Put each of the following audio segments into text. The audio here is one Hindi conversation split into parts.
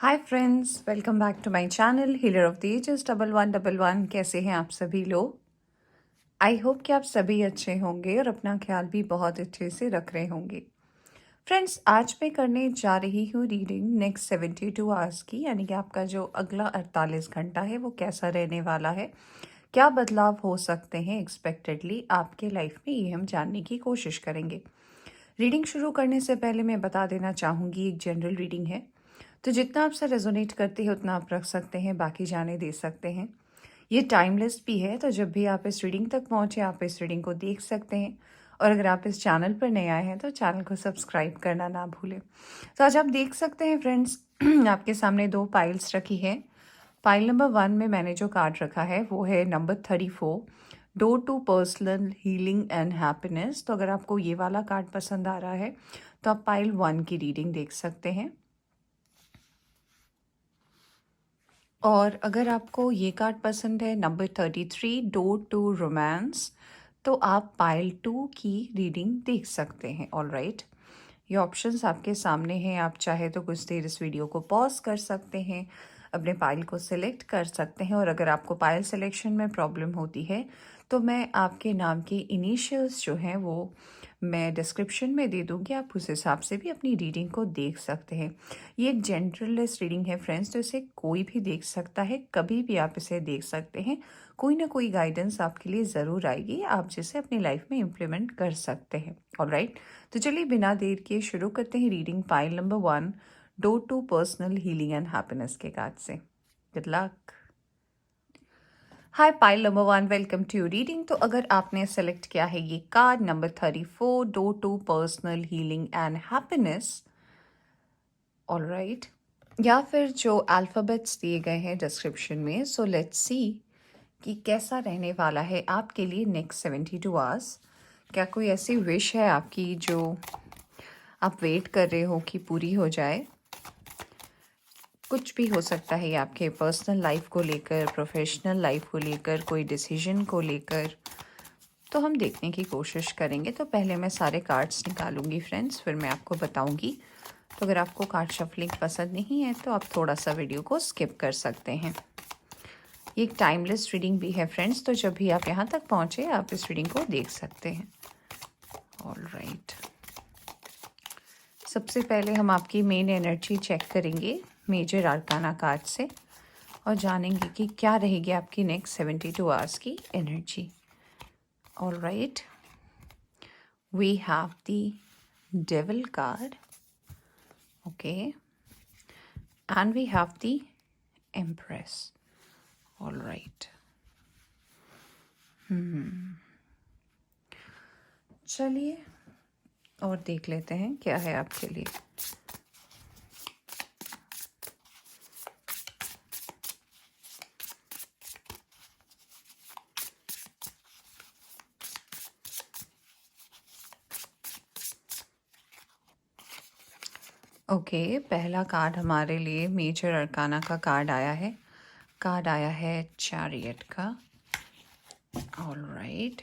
Hi friends, welcome back to my channel healer of the ages 1111। कैसे हैं आप सभी लोग? आई होप कि आप सभी अच्छे होंगे और अपना ख्याल भी बहुत अच्छे से रख रहे होंगे। फ्रेंड्स, आज मैं करने जा रही हूँ रीडिंग नेक्स्ट 72 आवर्स की, यानी कि आपका जो अगला 48 घंटा है वो कैसा रहने वाला है, क्या बदलाव हो सकते हैं एक्सपेक्टेडली आपके लाइफ में, ये हम जानने की कोशिश करेंगे। रीडिंग शुरू करने से पहले मैं बता देना चाहूँगी, एक जनरल रीडिंग है, तो जितना आपसे रेजोनेट करते हैं उतना आप रख सकते हैं, बाकी जाने दे सकते हैं। ये टाइमलेस भी है, तो जब भी आप इस रीडिंग तक पहुँचे आप इस रीडिंग को देख सकते हैं। और अगर आप इस चैनल पर नए आए हैं तो चैनल को सब्सक्राइब करना ना भूलें। तो आज आप देख सकते हैं फ्रेंड्स, आपके सामने दो पाइल्स रखी है। पाइल नंबर 1 में मैंने जो कार्ड रखा है वो है number 34, door to personal healing and happiness. तो अगर आपको ये वाला कार्ड पसंद आ रहा है तो आप पाइल 1 की रीडिंग देख सकते हैं। और अगर आपको ये कार्ड पसंद है नंबर 33, डोर टू रोमांस, तो आप पाइल 2 की रीडिंग देख सकते हैं। ऑल राइट, ये ऑप्शंस आपके सामने हैं। आप चाहे तो कुछ देर इस वीडियो को पॉज कर सकते हैं, अपने पाइल को सिलेक्ट कर सकते हैं। और अगर आपको पाइल सिलेक्शन में प्रॉब्लम होती है तो मैं आपके नाम के इनिशियल्स जो हैं वो मैं डिस्क्रिप्शन में दे दूँगी, आप उस हिसाब से भी अपनी रीडिंग को देख सकते हैं। ये एक जनरलिस्ट रीडिंग है फ्रेंड्स, तो इसे कोई भी देख सकता है, कभी भी आप इसे देख सकते हैं। कोई ना कोई गाइडेंस आपके लिए ज़रूर आएगी, आप जिसे अपनी लाइफ में इम्प्लीमेंट कर सकते हैं। ऑलराइट, तो चलिए बिना देर किए शुरू करते हैं reading pile number 1, door to personal healing and happiness के कार्ड से। Good luck. Hi pile number 1, welcome to your reading. तो अगर आपने सेलेक्ट किया है ये card number 34, door to personal healing and happiness, alright, या फिर जो अल्फ़ाबेट्स दिए गए हैं डिस्क्रिप्शन में, सो लेट्स सी कि कैसा रहने वाला है आपके लिए नेक्स्ट 72 आवर्स। क्या कोई ऐसी विश है आपकी जो आप वेट कर रहे हो कि पूरी हो जाए? कुछ भी हो सकता है ये, आपके पर्सनल लाइफ को लेकर, प्रोफेशनल लाइफ को लेकर, कोई डिसीजन को लेकर, तो हम देखने की कोशिश करेंगे। तो पहले मैं सारे कार्ड्स निकालूंगी फ्रेंड्स, फिर मैं आपको बताऊंगी। तो अगर आपको कार्ड शफलिंग पसंद नहीं है तो आप थोड़ा सा वीडियो को स्किप कर सकते हैं। ये एक टाइमलेस रीडिंग भी है फ्रेंड्स, तो जब भी आप यहाँ तक पहुँचे आप इस रीडिंग को देख सकते हैं। ऑलराइट, सबसे पहले हम आपकी मेन एनर्जी चेक करेंगे मेजर आर्काना कार्ड से और जानेंगे कि क्या रहेगी आपकी नेक्स्ट 72 आवर्स की energy. Alright, we have the devil card, okay, and we have the empress. All right, चलिए और देख लेते हैं क्या है आपके लिए। ओके, पहला कार्ड हमारे लिए मेजर अरकाना का कार्ड आया है। कार्ड आया है चैरियट का। All right,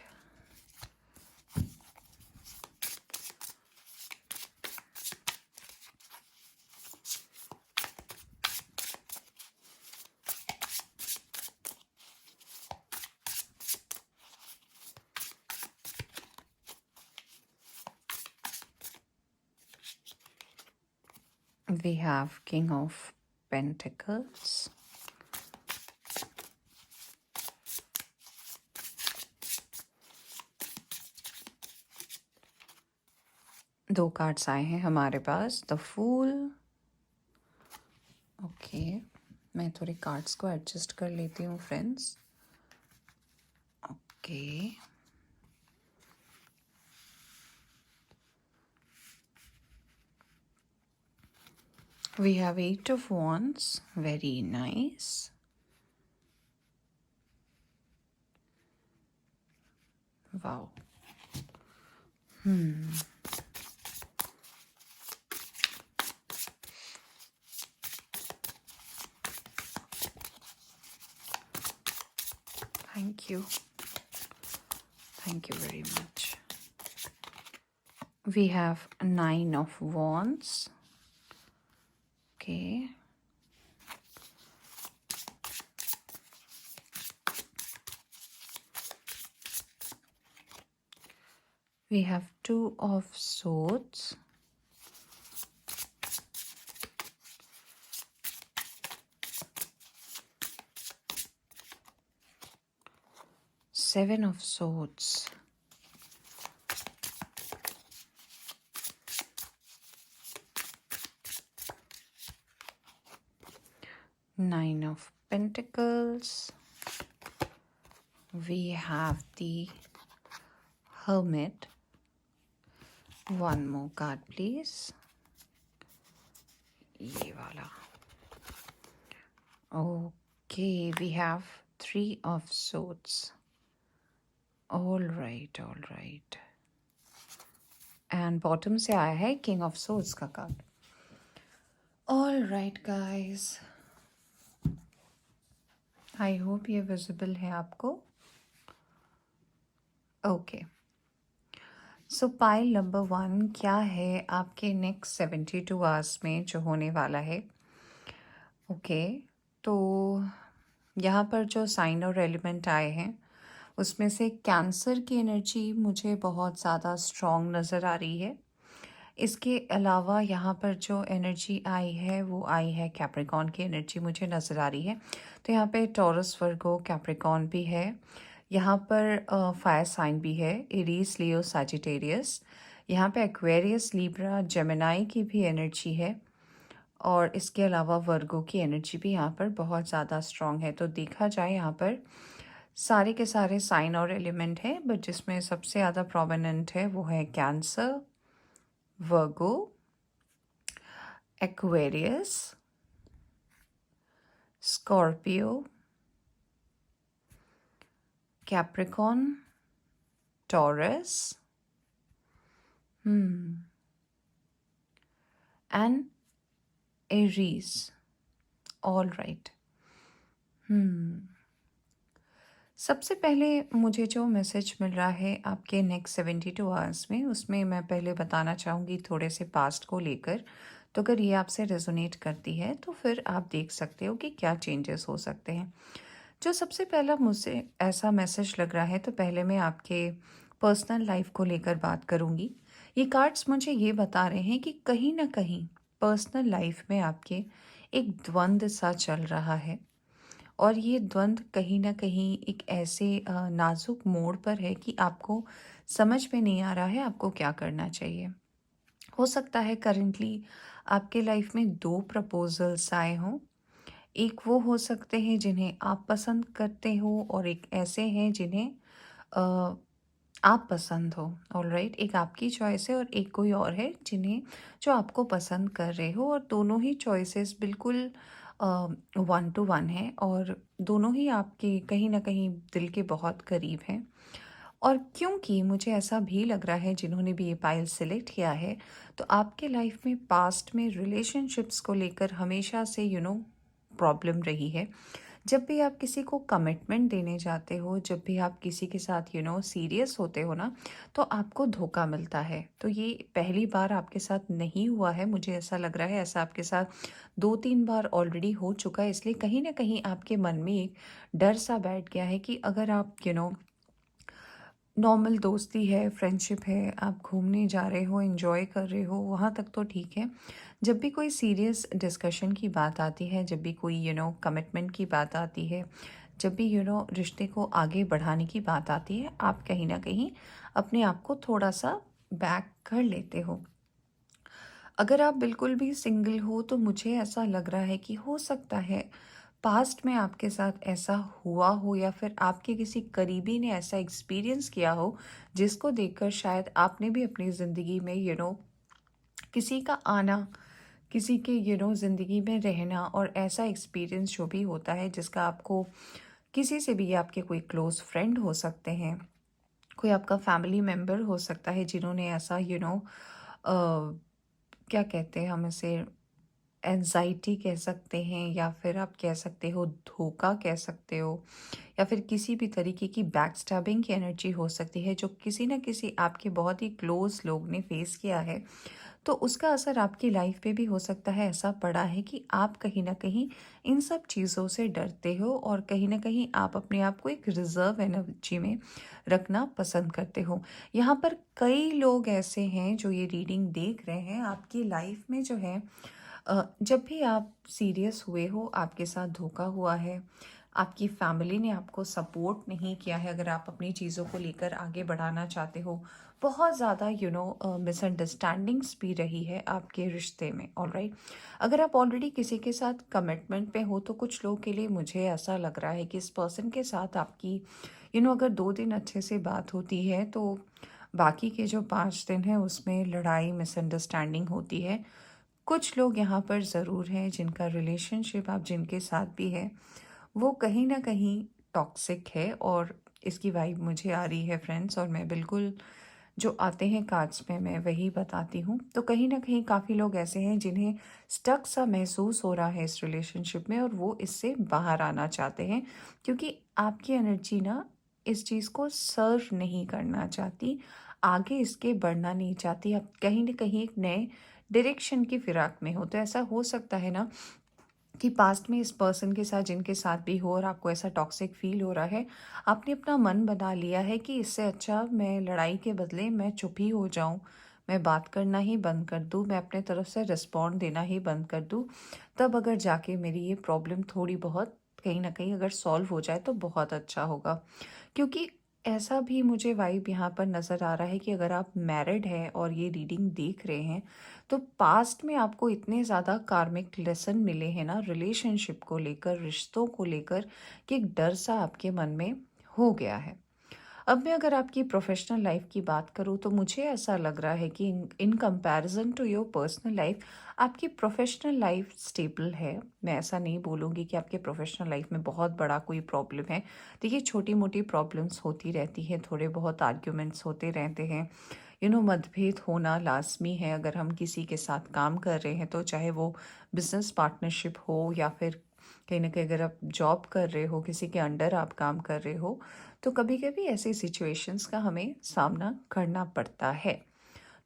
we have King of Pentacles, दो कार्ड्स आए हैं हमारे पास, द फूल। ओके, मैं थोड़े कार्ड्स को एडजस्ट कर लेती हूँ friends. Okay, we have 8 of Wands, very nice. Wow. Thank you. Thank you very much. We have 9 of Wands. Okay. We have Two of Swords. Seven of Swords. Nine of Pentacles. We have the Hermit. One more card, please. ये वाला. Okay, we have Three of Swords. All right, all right. And bottom से आया है King of Swords का card. All right, guys. I hope ये visible है आपको. Okay. सो पाइल नंबर 1 क्या है आपके नेक्स्ट 72 आवर्स में जो होने वाला है. ओके तो यहाँ पर जो साइन और एलिमेंट आए हैं उसमें से कैंसर की एनर्जी मुझे बहुत ज़्यादा स्ट्रॉन्ग नज़र आ रही है. इसके अलावा यहाँ पर जो एनर्जी आई है वो आई है कैप्रिकॉन की एनर्जी मुझे नज़र आ रही है. तो यहाँ पे टॉरस वर्गो कैप्रिकॉन भी है. यहाँ पर फायर साइन भी है एरीज लियो सैजिटेरियस. यहाँ पे एक्वेरियस लिब्रा जेमिनाई की भी एनर्जी है. और इसके अलावा वर्गो की एनर्जी भी यहाँ पर बहुत ज़्यादा स्ट्रॉन्ग है. तो देखा जाए यहाँ पर सारे के सारे साइन और एलिमेंट है बट जिसमें सबसे ज़्यादा प्रोमिनेंट है वो है cancer, Virgo, Aquarius, Scorpio, Capricorn, taurus and Aries. All right. सबसे पहले मुझे जो मैसेज मिल रहा है आपके नेक्स्ट 72 आवर्स में उसमें मैं पहले बताना चाहूँगी थोड़े से पास्ट को लेकर. तो अगर ये आपसे रेजोनेट करती है तो फिर आप देख सकते हो कि क्या चेंजेस हो सकते हैं. जो सबसे पहला मुझसे ऐसा मैसेज लग रहा है तो पहले मैं आपके पर्सनल लाइफ को लेकर बात करूँगी. ये कार्ड्स मुझे ये बता रहे हैं कि कहीं ना कहीं पर्सनल लाइफ में आपके एक द्वंद्व सा चल रहा है. और ये द्वंद्व कहीं ना कहीं एक ऐसे नाजुक मोड़ पर है कि आपको समझ में नहीं आ रहा है आपको क्या करना चाहिए. हो सकता है करंटली आपके लाइफ में 2 प्रपोजल्स आए हों. एक वो हो सकते हैं जिन्हें आप पसंद करते हो और एक ऐसे हैं जिन्हें अ, आप पसंद हो. ऑलराइट. एक आपकी चॉइस है और एक कोई और है जिन्हें जो आपको पसंद कर रहे हो. और दोनों ही चॉइसेस बिल्कुल 1 to 1 है और दोनों ही आपके कहीं ना कहीं दिल के बहुत करीब हैं. और क्योंकि मुझे ऐसा भी लग रहा है जिन्होंने भी ये पाइल सेलेक्ट किया है तो आपके लाइफ में पास्ट में रिलेशनशिप्स को लेकर हमेशा से प्रॉब्लम रही है. जब भी आप किसी को कमिटमेंट देने जाते हो, जब भी आप किसी के साथ सीरियस होते हो ना तो आपको धोखा मिलता है. तो ये पहली बार आपके साथ नहीं हुआ है. मुझे ऐसा लग रहा है ऐसा आपके साथ 2-3 बार ऑलरेडी हो चुका है. इसलिए कहीं ना कहीं आपके मन में एक डर सा बैठ गया है कि अगर आप नॉर्मल दोस्ती है, फ्रेंडशिप है, आप घूमने जा रहे हो, एंजॉय कर रहे हो, वहाँ तक तो ठीक है. जब भी कोई सीरियस डिस्कशन की बात आती है, जब भी कोई कमिटमेंट की बात आती है, जब भी रिश्ते को आगे बढ़ाने की बात आती है, आप कहीं ना कहीं अपने आप को थोड़ा सा बैक कर लेते हो. अगर आप बिल्कुल भी सिंगल हो तो मुझे ऐसा लग रहा है कि हो सकता है पास्ट में आपके साथ ऐसा हुआ हो या फिर आपके किसी करीबी ने ऐसा एक्सपीरियंस किया हो जिसको देखकर शायद आपने भी अपनी ज़िंदगी में किसी का आना, किसी के ज़िंदगी में रहना और ऐसा एक्सपीरियंस जो भी होता है जिसका आपको किसी से भी, आपके कोई क्लोज फ्रेंड हो सकते हैं, कोई आपका फैमिली मेम्बर हो सकता है जिन्होंने ऐसा क्या कहते हैं हम इसे, एंजाइटी कह सकते हैं, या फिर आप कह सकते हो धोखा कह सकते हो, या फिर किसी भी तरीके की बैक स्टैबिंग की एनर्जी हो सकती है जो किसी न किसी आपके बहुत ही क्लोज लोग ने फेस किया है। तो उसका असर आपकी लाइफ पे भी हो सकता है ऐसा पड़ा है कि आप कहीं न कहीं इन सब चीज़ों से डरते हो, और कहीं न कहीं आप अपने आप को एक रिज़र्व एनर्जी में रखना पसंद करते हो। यहाँ पर कई लोग ऐसे हैं जो ये रीडिंग देख रहे हैं, आपकी लाइफ में जो है जब भी आप सीरियस हुए हो, आपके साथ धोखा हुआ है, आपकी फैमिली ने आपको सपोर्ट नहीं किया है, अगर आप अपनी चीज़ों को लेकर आगे बढ़ाना चाहते हो, बहुत ज़्यादा मिसअंडरस्टैंडिंग्स भी रही है आपके रिश्ते में, ऑलराइट। अगर आप ऑलरेडी किसी के साथ कमिटमेंट पे हो, तो कुछ लोग के लिए मुझे ऐसा लग रहा है कि इस पर्सन के साथ आपकी अगर 2 दिन अच्छे से बात होती है, तो बाकी के जो 5 दिन हैं उसमें लड़ाई मिसअंडरस्टैंडिंग होती है। कुछ लोग यहाँ पर ज़रूर हैं जिनका रिलेशनशिप आप जिनके साथ भी है, वो कहीं ना कहीं टॉक्सिक है, और इसकी वाइब मुझे आ रही है फ्रेंड्स, और मैं बिल्कुल जो आते हैं कार्ड्स में मैं वही बताती हूँ। तो कहीं ना कहीं काफ़ी लोग ऐसे हैं जिन्हें स्टक सा महसूस हो रहा है इस रिलेशनशिप में, और वो इससे बाहर आना चाहते हैं, क्योंकि आपकी एनर्जी ना इस चीज़ को सर्व नहीं करना चाहती, आगे इसके बढ़ना नहीं चाहती। आप कहीं ना कहीं एक नए डायरेक्शन की फिराक में हो। तो ऐसा हो सकता है ना कि पास्ट में इस पर्सन के साथ जिनके साथ भी हो, और आपको ऐसा टॉक्सिक फील हो रहा है, आपने अपना मन बना लिया है कि इससे अच्छा मैं लड़ाई के बदले मैं चुप ही हो जाऊं, मैं बात करना ही बंद कर दूं, मैं अपने तरफ से रिस्पॉन्ड देना ही बंद कर दूं। तब अगर जाके मेरी ये प्रॉब्लम थोड़ी बहुत कहीं ना कहीं अगर सॉल्व हो जाए तो बहुत अच्छा होगा। क्योंकि ऐसा भी मुझे वाइब यहाँ पर नज़र आ रहा है कि अगर आप मैरिड हैं और ये रीडिंग देख रहे हैं, तो पास्ट में आपको इतने ज़्यादा कार्मिक लेसन मिले हैं ना रिलेशनशिप को लेकर, रिश्तों को लेकर, कि एक डर सा आपके मन में हो गया है। अब मैं अगर आपकी प्रोफेशनल लाइफ की बात करूँ, तो मुझे ऐसा लग रहा है कि in comparison to your personal life, आपकी प्रोफेशनल लाइफ स्टेबल है। मैं ऐसा नहीं बोलूँगी कि आपके प्रोफेशनल लाइफ में बहुत बड़ा कोई प्रॉब्लम है। देखिए, छोटी मोटी प्रॉब्लम्स होती रहती हैं, थोड़े बहुत आर्ग्यूमेंट्स होते रहते हैं, मतभेद होना लाजमी है। अगर हम किसी के साथ काम कर रहे हैं, तो चाहे वो बिजनेस पार्टनरशिप हो, या फिर कहीं ना कहीं अगर आप जॉब कर रहे हो, किसी के अंडर आप काम कर रहे हो, तो कभी कभी ऐसी सिचुएशंस का हमें सामना करना पड़ता है।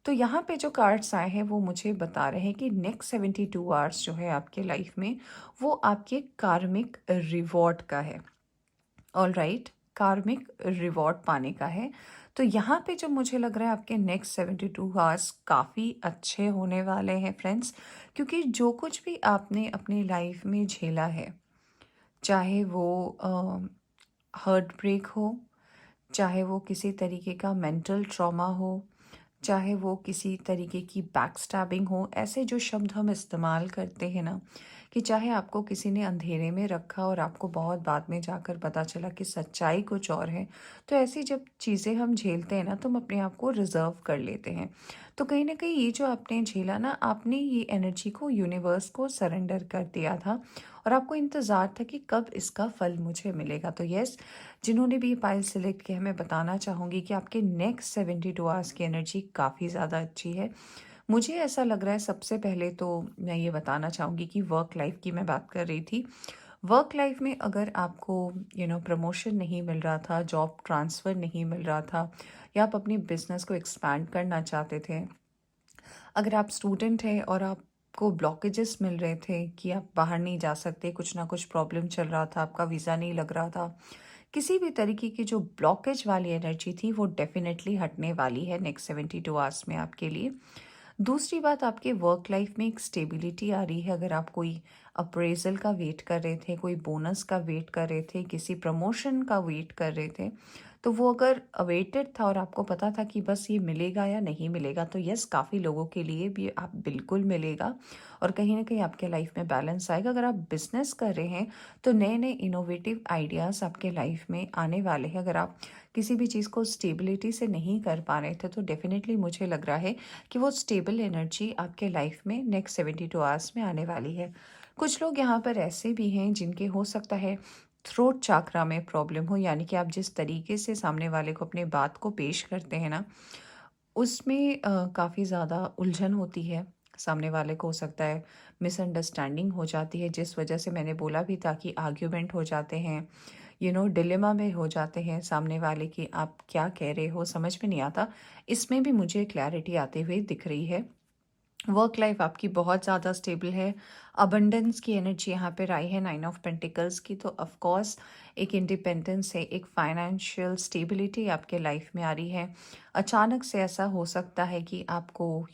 तो यहाँ पे जो कार्ड्स आए हैं वो मुझे बता रहे हैं कि नेक्स्ट 72 आवर्स जो है आपके लाइफ में, वो आपके कार्मिक रिवॉर्ड का है। ऑल राइट, कार्मिक रिवॉर्ड पाने का है। तो यहाँ पे जो मुझे लग रहा है आपके नेक्स्ट 72 आवर्स काफ़ी अच्छे होने वाले हैं फ्रेंड्स, क्योंकि जो कुछ भी आपने अपनी लाइफ में झेला है, चाहे वो हार्ट ब्रेक हो, चाहे वो किसी तरीके का मेंटल ट्रॉमा हो, चाहे वो किसी तरीके की बैक स्टैबिंग हो, ऐसे जो शब्द हम इस्तेमाल करते हैं ना, कि चाहे आपको किसी ने अंधेरे में रखा और आपको बहुत बाद में जाकर पता चला कि सच्चाई कुछ और है, तो ऐसी जब चीज़ें हम झेलते हैं ना, तो हम अपने आप को रिजर्व कर लेते हैं। तो कहीं ना कहीं ये जो आपने झेला ना, आपने ये एनर्जी को यूनिवर्स को सरेंडर कर दिया था, और आपको इंतज़ार था कि कब इसका फल मुझे मिलेगा। तो यस, जिन्होंने भी ये पाइल सेलेक्ट किया है, मैं बताना चाहूँगी कि आपके नेक्स्ट 72 आवर्स की एनर्जी काफ़ी ज़्यादा अच्छी है। मुझे ऐसा लग रहा है, सबसे पहले तो मैं ये बताना चाहूँगी कि वर्क लाइफ की मैं बात कर रही थी। वर्क लाइफ में अगर आपको प्रमोशन नहीं मिल रहा था, जॉब ट्रांसफ़र नहीं मिल रहा था, या आप अपनी बिजनेस को एक्सपैंड करना चाहते थे, अगर आप स्टूडेंट हैं और आपको ब्लॉकेजेस मिल रहे थे कि आप बाहर नहीं जा सकते, कुछ ना कुछ प्रॉब्लम चल रहा था, आपका वीज़ा नहीं लग रहा था, किसी भी तरीके की जो ब्लॉकेज वाली एनर्जी थी वो डेफिनेटली हटने वाली है नेक्स्ट 72 आवर्स में आपके लिए। दूसरी बात, आपके वर्क लाइफ में एक स्टेबिलिटी आ रही है। अगर आप कोई अप्रेजल का वेट कर रहे थे, कोई बोनस का वेट कर रहे थे, किसी प्रमोशन का वेट कर रहे थे, तो वो अगर अवेटेड था और आपको पता था कि बस ये मिलेगा या नहीं मिलेगा, तो यस, काफ़ी लोगों के लिए भी आप बिल्कुल मिलेगा, और कहीं ना कहीं आपके लाइफ में बैलेंस आएगा। अगर आप बिजनेस कर रहे हैं, तो नए नए इनोवेटिव आइडियाज़ आपके लाइफ में आने वाले हैं। अगर आप किसी भी चीज़ को स्टेबिलिटी से नहीं कर पा रहे थे, तो डेफिनेटली मुझे लग रहा है कि वो स्टेबल एनर्जी आपके लाइफ में नेक्स्ट 72 आवर्स में आने वाली है। कुछ लोग यहाँ पर ऐसे भी हैं जिनके हो सकता है थ्रोट चाकरा में प्रॉब्लम हो, यानी कि आप जिस तरीके से सामने वाले को अपने बात को पेश करते हैं ना, उसमें काफ़ी ज़्यादा उलझन होती है। सामने वाले को हो सकता है मिसअंडरस्टैंडिंग हो जाती है, जिस वजह से मैंने बोला भी था कि आर्ग्यूमेंट हो जाते हैं, डिलेमा में हो जाते हैं सामने वाले की आप क्या कह रहे हो समझ में नहीं आता। इसमें भी मुझे क्लैरिटी आते हुए दिख रही है। वर्क लाइफ आपकी बहुत ज़्यादा स्टेबल है। अबंडेंस की एनर्जी यहाँ पे आई है 9 ऑफ पेंटिकल्स की, तो ऑफ कोर्स एक इंडिपेंडेंस है, एक फाइनेंशियल स्टेबिलिटी आपके लाइफ में आ रही है। अचानक से ऐसा हो सकता है कि आपको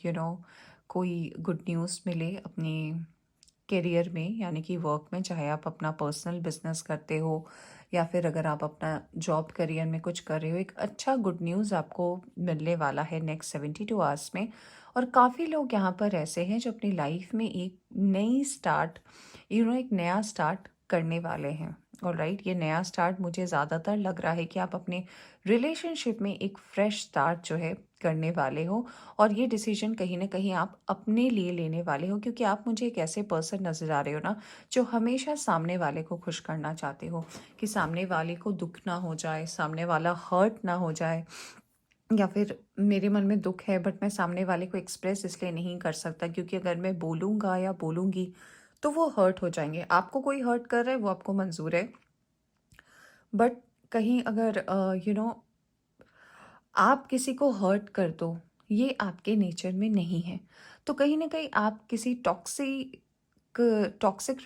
कोई गुड न्यूज़ मिले अपनी करियर में, यानी कि वर्क में, चाहे आप अपना पर्सनल बिजनेस करते हो या फिर अगर आप अपना जॉब करियर में कुछ कर रहे हो, एक अच्छा गुड न्यूज़ आपको मिलने वाला है नेक्स्ट 72 आवर्स में। और काफ़ी लोग यहाँ पर ऐसे हैं जो अपनी लाइफ में एक नई स्टार्ट एक नया स्टार्ट करने वाले हैं। और राइट, ये नया स्टार्ट मुझे ज़्यादातर लग रहा है कि आप अपने रिलेशनशिप में एक फ्रेश स्टार्ट जो है करने वाले हो। और ये डिसीजन कहीं ना कहीं आप अपने लिए लेने वाले हो, क्योंकि आप मुझे एक ऐसे पर्सन नज़र आ रहे हो ना जो हमेशा सामने वाले को खुश करना चाहते हो, कि सामने वाले को दुख ना हो जाए, सामने वाला हर्ट ना हो जाए, या फिर मेरे मन में दुख है बट मैं सामने वाले को एक्सप्रेस इसलिए नहीं कर सकता क्योंकि अगर मैं बोलूँगा या बोलूँगी तो वो हर्ट हो जाएंगे। आपको कोई हर्ट कर रहा है वो आपको मंजूर है, बट कहीं अगर आप किसी को हर्ट कर दो, ये आपके नेचर में नहीं है। तो कहीं न कहीं आप किसी टॉक्सिक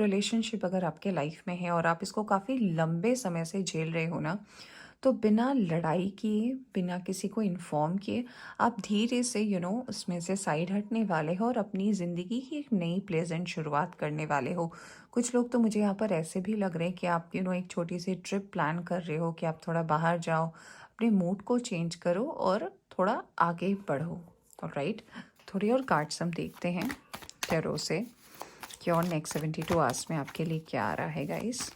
रिलेशनशिप अगर आपके लाइफ में है और आप इसको काफ़ी लंबे समय से झेल रहे हो ना, तो बिना लड़ाई किए, बिना किसी को इन्फॉर्म किए, आप धीरे से उसमें से साइड हटने वाले हो और अपनी ज़िंदगी की एक नई प्लेजेंट शुरुआत करने वाले हो। कुछ लोग तो मुझे यहाँ पर ऐसे भी लग रहे हैं कि आप एक छोटी सी ट्रिप प्लान कर रहे हो, कि आप थोड़ा बाहर जाओ, अपने मूड को चेंज करो और थोड़ा आगे बढ़ो। राइट, थोड़ी और कार्ड्स हम देखते हैं टैरो से कि और नेक्स्ट 72 आवर्स में आपके लिए क्या आ रहा है गाइस।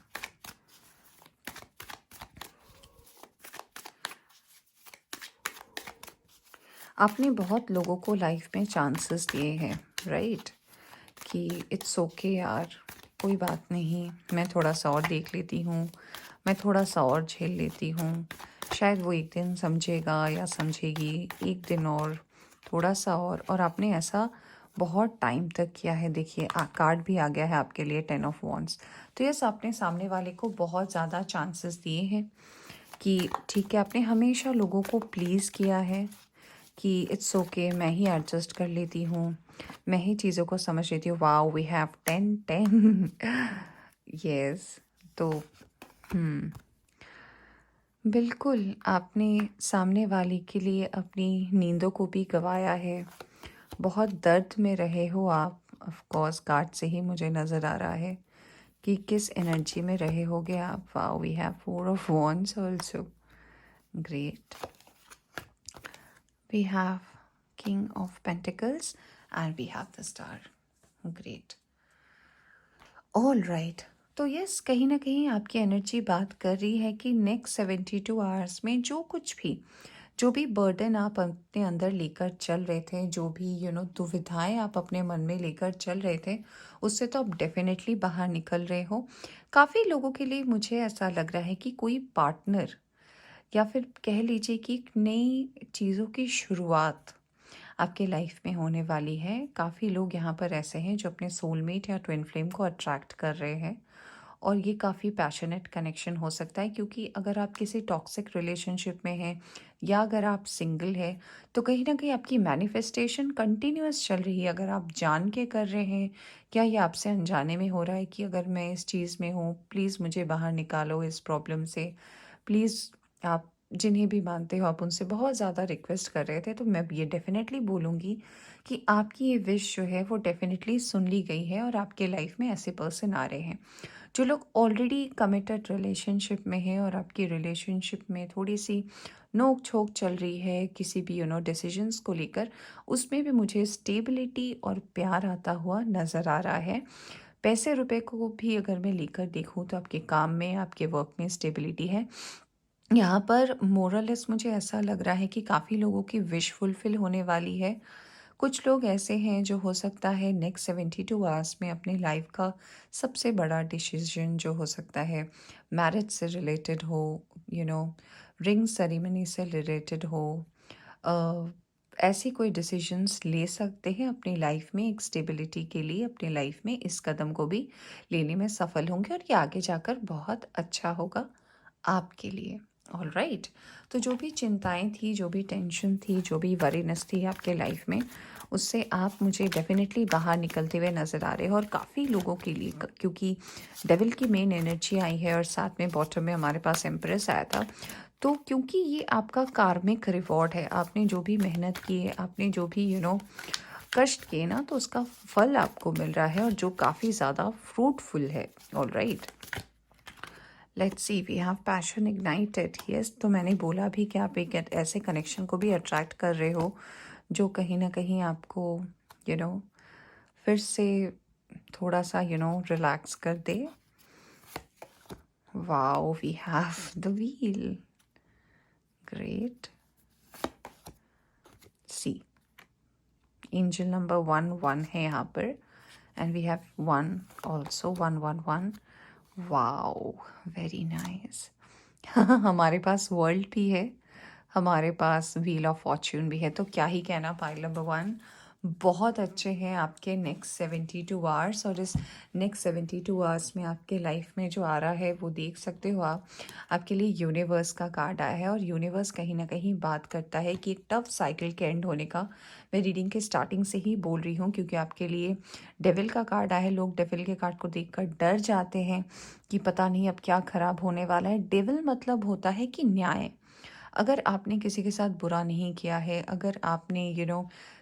आपने बहुत लोगों को लाइफ में चांसेस दिए हैं, राइट, कि इट्स ओके यार, कोई बात नहीं, मैं थोड़ा सा और देख लेती हूँ, मैं थोड़ा सा और झेल लेती हूँ, शायद वो एक दिन समझेगा या समझेगी, एक दिन और, थोड़ा सा और आपने ऐसा बहुत टाइम तक किया है। देखिए कार्ड भी आ गया है आपके लिए 10 ऑफ वॉन्ड्स। तो यस, आपने सामने वाले को बहुत ज़्यादा चांसेस दिए हैं कि ठीक है, आपने हमेशा लोगों को प्लीज़ किया है कि इट्स ओके, मैं ही एडजस्ट कर लेती हूँ, मैं ही चीज़ों को समझ लेती हूँ। Wow, we have 10 10 yes. तो बिल्कुल, आपने सामने वाले के लिए अपनी नींदों को भी गंवाया है, बहुत दर्द में रहे हो आप। ऑफ कोर्स कार्ड से ही मुझे नज़र आ रहा है कि किस एनर्जी में रहे होगे आप। Wow, we have 4 of wands also, great. We have King of Pentacles and we have the Star. Great. All right. तो यस, कहीं ना कहीं आपकी एनर्जी बात कर रही है कि नेक्स्ट 72 आवर्स में जो भी बर्डन आप अपने अंदर लेकर चल रहे थे, जो भी दुविधाएं आप अपने मन में लेकर चल रहे थे, उससे तो आप डेफिनेटली बाहर निकल रहे हो। काफ़ी लोगों के लिए मुझे ऐसा लग रहा है कि कोई पार्टनर या फिर कह लीजिए कि एक नई चीज़ों की शुरुआत आपके लाइफ में होने वाली है। काफ़ी लोग यहाँ पर ऐसे हैं जो अपने सोलमेट या ट्विन फ्लेम को अट्रैक्ट कर रहे हैं, और ये काफ़ी पैशनेट कनेक्शन हो सकता है, क्योंकि अगर आप किसी टॉक्सिक रिलेशनशिप में हैं या अगर आप सिंगल हैं, तो कहीं ना कहीं आपकी मैनिफेस्टेशन कंटिन्यूअस चल रही है। अगर आप जान के कर रहे हैं, क्या ये आपसे अनजाने में हो रहा है कि अगर मैं इस चीज़ में हूँ, प्लीज़ मुझे बाहर निकालो इस प्रॉब्लम से, प्लीज़। आप जिन्हें भी मानते हो आप उनसे बहुत ज़्यादा रिक्वेस्ट कर रहे थे, तो मैं ये डेफिनेटली बोलूँगी कि आपकी ये विश जो है वो डेफिनेटली सुन ली गई है और आपके लाइफ में ऐसे पर्सन आ रहे हैं। जो लोग ऑलरेडी कमिटेड रिलेशनशिप में हैं और आपकी रिलेशनशिप में थोड़ी सी नोक झोंक चल रही है किसी भी डिसीजंस को लेकर, उसमें भी मुझे स्टेबिलिटी और प्यार आता हुआ नज़र आ रहा है। पैसे रुपए को भी अगर मैं लेकर देखूं तो आपके काम में, आपके वर्क में स्टेबिलिटी है। यहाँ पर मोरलेस मुझे ऐसा लग रहा है कि काफ़ी लोगों की विश फुलफिल होने वाली है। कुछ लोग ऐसे हैं जो हो सकता है नेक्स्ट 72 आवर्स में अपनी लाइफ का सबसे बड़ा डिसीजन जो हो सकता है मैरिज से रिलेटेड हो, यू नो रिंग सेरेमनी से रिलेटेड हो, ऐसे कोई डिसीजंस ले सकते हैं अपनी लाइफ में एक स्टेबिलिटी के लिए, अपनी लाइफ में इस कदम को भी लेने में सफल होंगे और ये आगे जाकर बहुत अच्छा होगा आपके लिए। ऑल राइट, तो जो भी चिंताएं थी, जो भी टेंशन थी, जो भी वरीनेस थी आपके लाइफ में, उससे आप मुझे डेफिनेटली बाहर निकलते हुए नज़र आ रहे हो। और काफ़ी लोगों के लिए, क्योंकि डेविल की मेन एनर्जी आई है और साथ में बॉटम में हमारे पास एम्प्रेस आया था, तो क्योंकि ये आपका कार्मिक रिवॉर्ड है, आपने जो भी मेहनत की है, आपने जो भी कष्ट किए ना, तो उसका फल आपको मिल रहा है और जो काफ़ी ज़्यादा फ्रूटफुल है। All right, let's see, we have passion ignited. Yes, तो मैंने बोला भी कि आप एक ऐसे कनेक्शन को भी अट्रैक्ट कर रहे हो जो कहीं ना कहीं आपको यू you नो फिर से थोड़ा सा रिलैक्स कर दे। Wow, we have the wheel, great. See, angel number 1 है यहाँ पर, and we have 1 also, 1 1 1। Wow, very nice. हमारे पास वर्ल्ड भी है, हमारे पास व्हील ऑफ फॉर्च्यून भी है, तो क्या ही कहना। पाइल नंबर 1 बहुत अच्छे हैं आपके नेक्स्ट 72 आवर्स। और इस नेक्स्ट 72 आवर्स में आपके लाइफ में जो आ रहा है वो देख सकते हो आप। आपके लिए यूनिवर्स का कार्ड आया है और यूनिवर्स कहीं ना कहीं बात करता है कि एक टफ साइकिल के एंड होने का। मैं रीडिंग के स्टार्टिंग से ही बोल रही हूँ, क्योंकि आपके लिए डेविल का कार्ड आया है। लोग डेविल के कार्ड को देखकर डर जाते हैं कि पता नहीं अब क्या खराब होने वाला है। डेविल मतलब होता है कि न्याय। अगर आपने किसी के साथ बुरा नहीं किया है, अगर आपने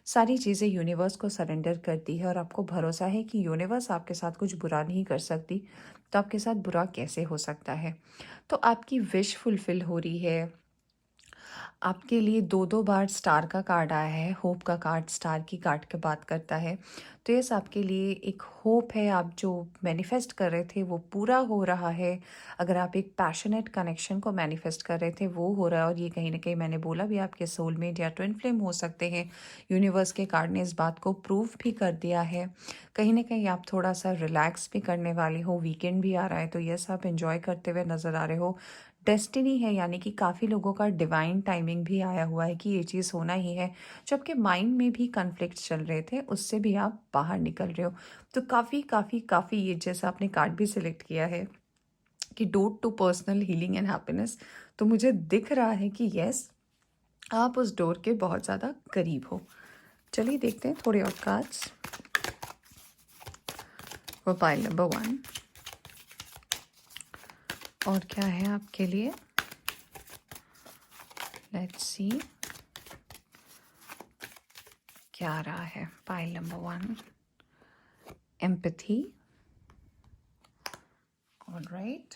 सारी चीज़ें यूनिवर्स को सरेंडर कर दी है और आपको भरोसा है कि यूनिवर्स आपके साथ कुछ बुरा नहीं कर सकती, तो आपके साथ बुरा कैसे हो सकता है। तो आपकी विश फुलफिल हो रही है। आपके लिए 2-2 बार स्टार का कार्ड आया है, होप का कार्ड स्टार की कार्ड की बात करता है। तो यस, आपके लिए एक होप है, आप जो मैनिफेस्ट कर रहे थे वो पूरा हो रहा है। अगर आप एक पैशनेट कनेक्शन को मैनिफेस्ट कर रहे थे वो हो रहा है, और ये कहीं ना कहीं मैंने बोला भी आपके सोलमेट या ट्विन फ्लेम हो सकते हैं। यूनिवर्स के कार्ड ने इस बात को प्रूव भी कर दिया है। कहीं ना कहीं आप थोड़ा सा रिलैक्स भी करने वाले हो, वीकेंड भी आ रहा है, तो यस आप एंजॉय करते हुए नज़र आ रहे हो। डेस्टिनी है, यानी कि काफ़ी लोगों का डिवाइन टाइमिंग भी आया हुआ है कि ये चीज़ होना ही है। जो आपके माइंड में भी कॉन्फ्लिक्ट चल रहे थे उससे भी आप बाहर निकल रहे हो। तो काफ़ी काफ़ी काफ़ी, ये जैसा आपने कार्ड भी सिलेक्ट किया है कि door to personal healing and happiness, तो मुझे दिख रहा है कि यस आप उस डोर के बहुत ज़्यादा करीब हो। चलिए देखते हैं थोड़े और कार्ड्स वो पाइल नंबर 1। और क्या है आपके लिए, लेट्स सी क्या आ रहा है। Pile number 1, empathy. All right.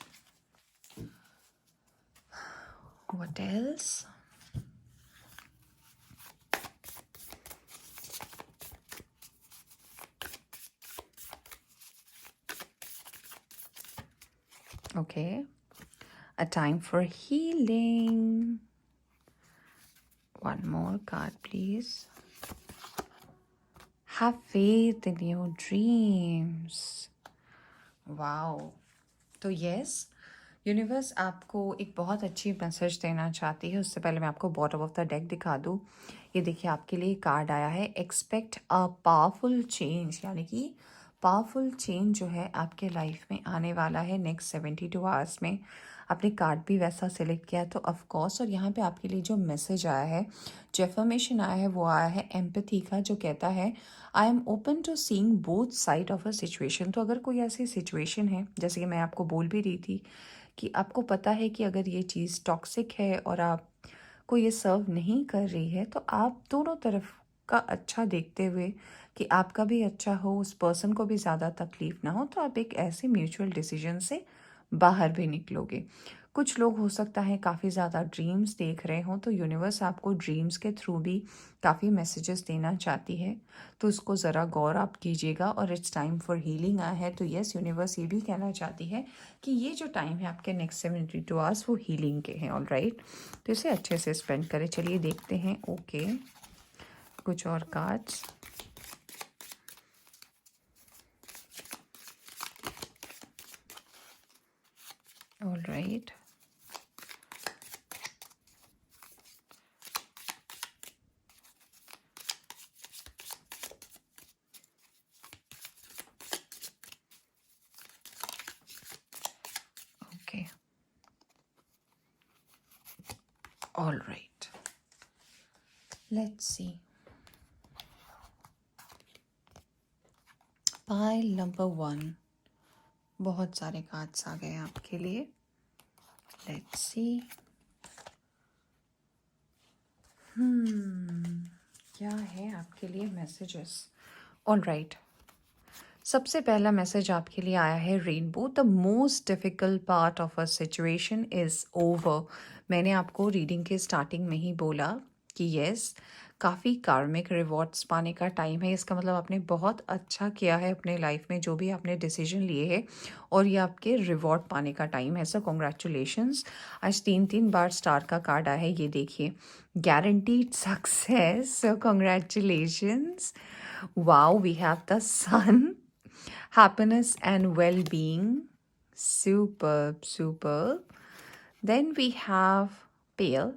What else? Okay. A time for healing. One more card, please. Have faith in your dreams. Wow. तो यस, यूनिवर्स आपको एक बहुत अच्छी मैसेज देना चाहती है। उससे पहले मैं आपको बॉटम ऑफ द डेक दिखा दूँ। ये देखिए, आपके लिए कार्ड आया है एक्सपेक्ट अ पावरफुल चेंज, यानी कि पावरफुल चेंज जो है आपके लाइफ में आने वाला है नेक्स्ट 72 आवर्स में। आपने कार्ड भी वैसा सिलेक्ट किया है तो ऑफ कोर्स। और यहाँ पे आपके लिए जो मैसेज आया है, जो एफर्मेशन आया है, वो आया है एम्पैथी का, जो कहता है I am open to seeing both side of a situation. तो अगर कोई ऐसी सिचुएशन है, जैसे कि मैं आपको बोल भी रही थी कि आपको पता है कि अगर ये चीज़ टॉक्सिक है और आप को ये सर्व नहीं कर रही है, तो आप दोनों तरफ का अच्छा देखते हुए कि आपका भी अच्छा हो, उस पर्सन को भी ज़्यादा तकलीफ ना हो, तो आप एक ऐसे म्यूचुअल डिसीजन से बाहर भी निकलोगे। कुछ लोग हो सकता है काफ़ी ज़्यादा ड्रीम्स देख रहे हों, तो यूनिवर्स आपको ड्रीम्स के थ्रू भी काफ़ी मैसेजेस देना चाहती है, तो उसको ज़रा गौर आप कीजिएगा। और इट्स टाइम फॉर हीलिंग आया है, तो यस यूनिवर्स ये भी कहना चाहती है कि ये जो टाइम है आपके नेक्स्ट 72 आवर्स वो हीलिंग के हैं। ऑल राइट, तो इसे अच्छे से स्पेंड करें। चलिए देखते हैं। ओके, कुछ और cards. All right, all right, let's C. Pile number 1, बहुत सारे कार्ड्स आ गए आपके लिए। लेट्स सी क्या है आपके लिए मैसेजेस। ऑल राइट, सबसे पहला मैसेज आपके लिए आया है rainbow, the most difficult part of a situation is over. मैंने आपको रीडिंग के स्टार्टिंग में ही बोला कि यस, काफ़ी कार्मिक रिवॉर्ड्स पाने का टाइम है। इसका मतलब आपने बहुत अच्छा किया है अपने लाइफ में, जो भी आपने डिसीजन लिए है, और ये आपके रिवॉर्ड पाने का टाइम है। सो कॉन्ग्रेचुलेशंस। आज 3 बार स्टार का कार्ड आया है, ये देखिए, guaranteed success. So congratulations. Wow, we have the sun, happiness and well-being. Superb, superb. Then we have pale,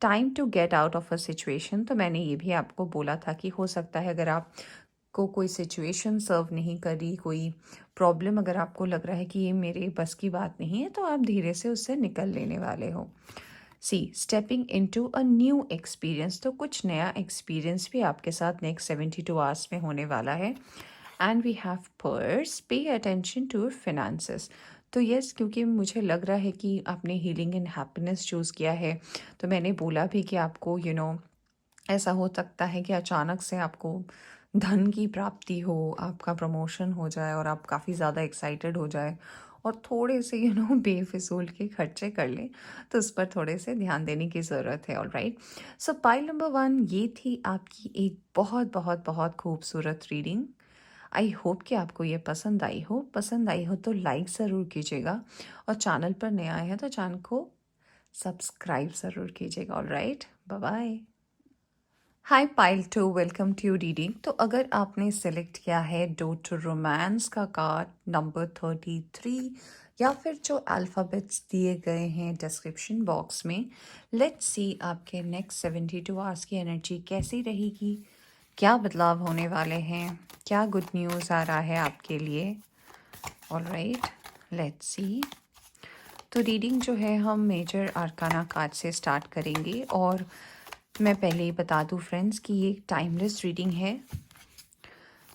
time to get out of a situation. तो मैंने ये भी आपको बोला था कि हो सकता है अगर आपको कोई सिचुएशन सर्व नहीं करी, कोई प्रॉब्लम अगर आपको लग रहा है कि ये मेरे बस की बात नहीं है, तो आप धीरे से उससे निकल लेने वाले हो। See stepping into a new experience, तो कुछ नया एक्सपीरियंस भी आपके साथ नेक्स्ट 72 आवर्स में होने वाला है। And we have purse, pay attention to your finances. तो यस, क्योंकि मुझे लग रहा है कि आपने हीलिंग एंड हैप्पीनेस चूज़ किया है, तो मैंने बोला भी कि आपको ऐसा हो सकता है कि अचानक से आपको धन की प्राप्ति हो, आपका प्रमोशन हो जाए और आप काफ़ी ज़्यादा एक्साइटेड हो जाए और थोड़े से बेफिजूल के खर्चे कर लें, तो उस पर थोड़े से ध्यान देने की ज़रूरत है। ऑल राइट, सो पाइल नंबर 1, ये थी आपकी एक बहुत बहुत बहुत खूबसूरत रीडिंग। आई होप कि आपको ये पसंद आई हो। पसंद आई हो तो लाइक ज़रूर कीजिएगा, और चैनल पर नया आए हैं तो चैनल को सब्सक्राइब ज़रूर कीजिएगा। All right, bye bye. Hi pile 2, welcome to reading. तो अगर आपने सेलेक्ट किया है डोर टू रोमांस का कार्ड नंबर 33, या फिर जो अल्फ़ाबेट्स दिए गए हैं डिस्क्रिप्शन बॉक्स में, लेट्स सी आपके नेक्स्ट 72 आवर्स की एनर्जी कैसी रहेगी, क्या बदलाव होने वाले हैं, क्या गुड न्यूज़ आ रहा है आपके लिए। ऑल राइट, लेट्स सी। तो रीडिंग जो है हम मेजर आर्काना कार्ड से स्टार्ट करेंगे, और मैं पहले ही बता दूं फ्रेंड्स कि ये टाइमलेस रीडिंग है,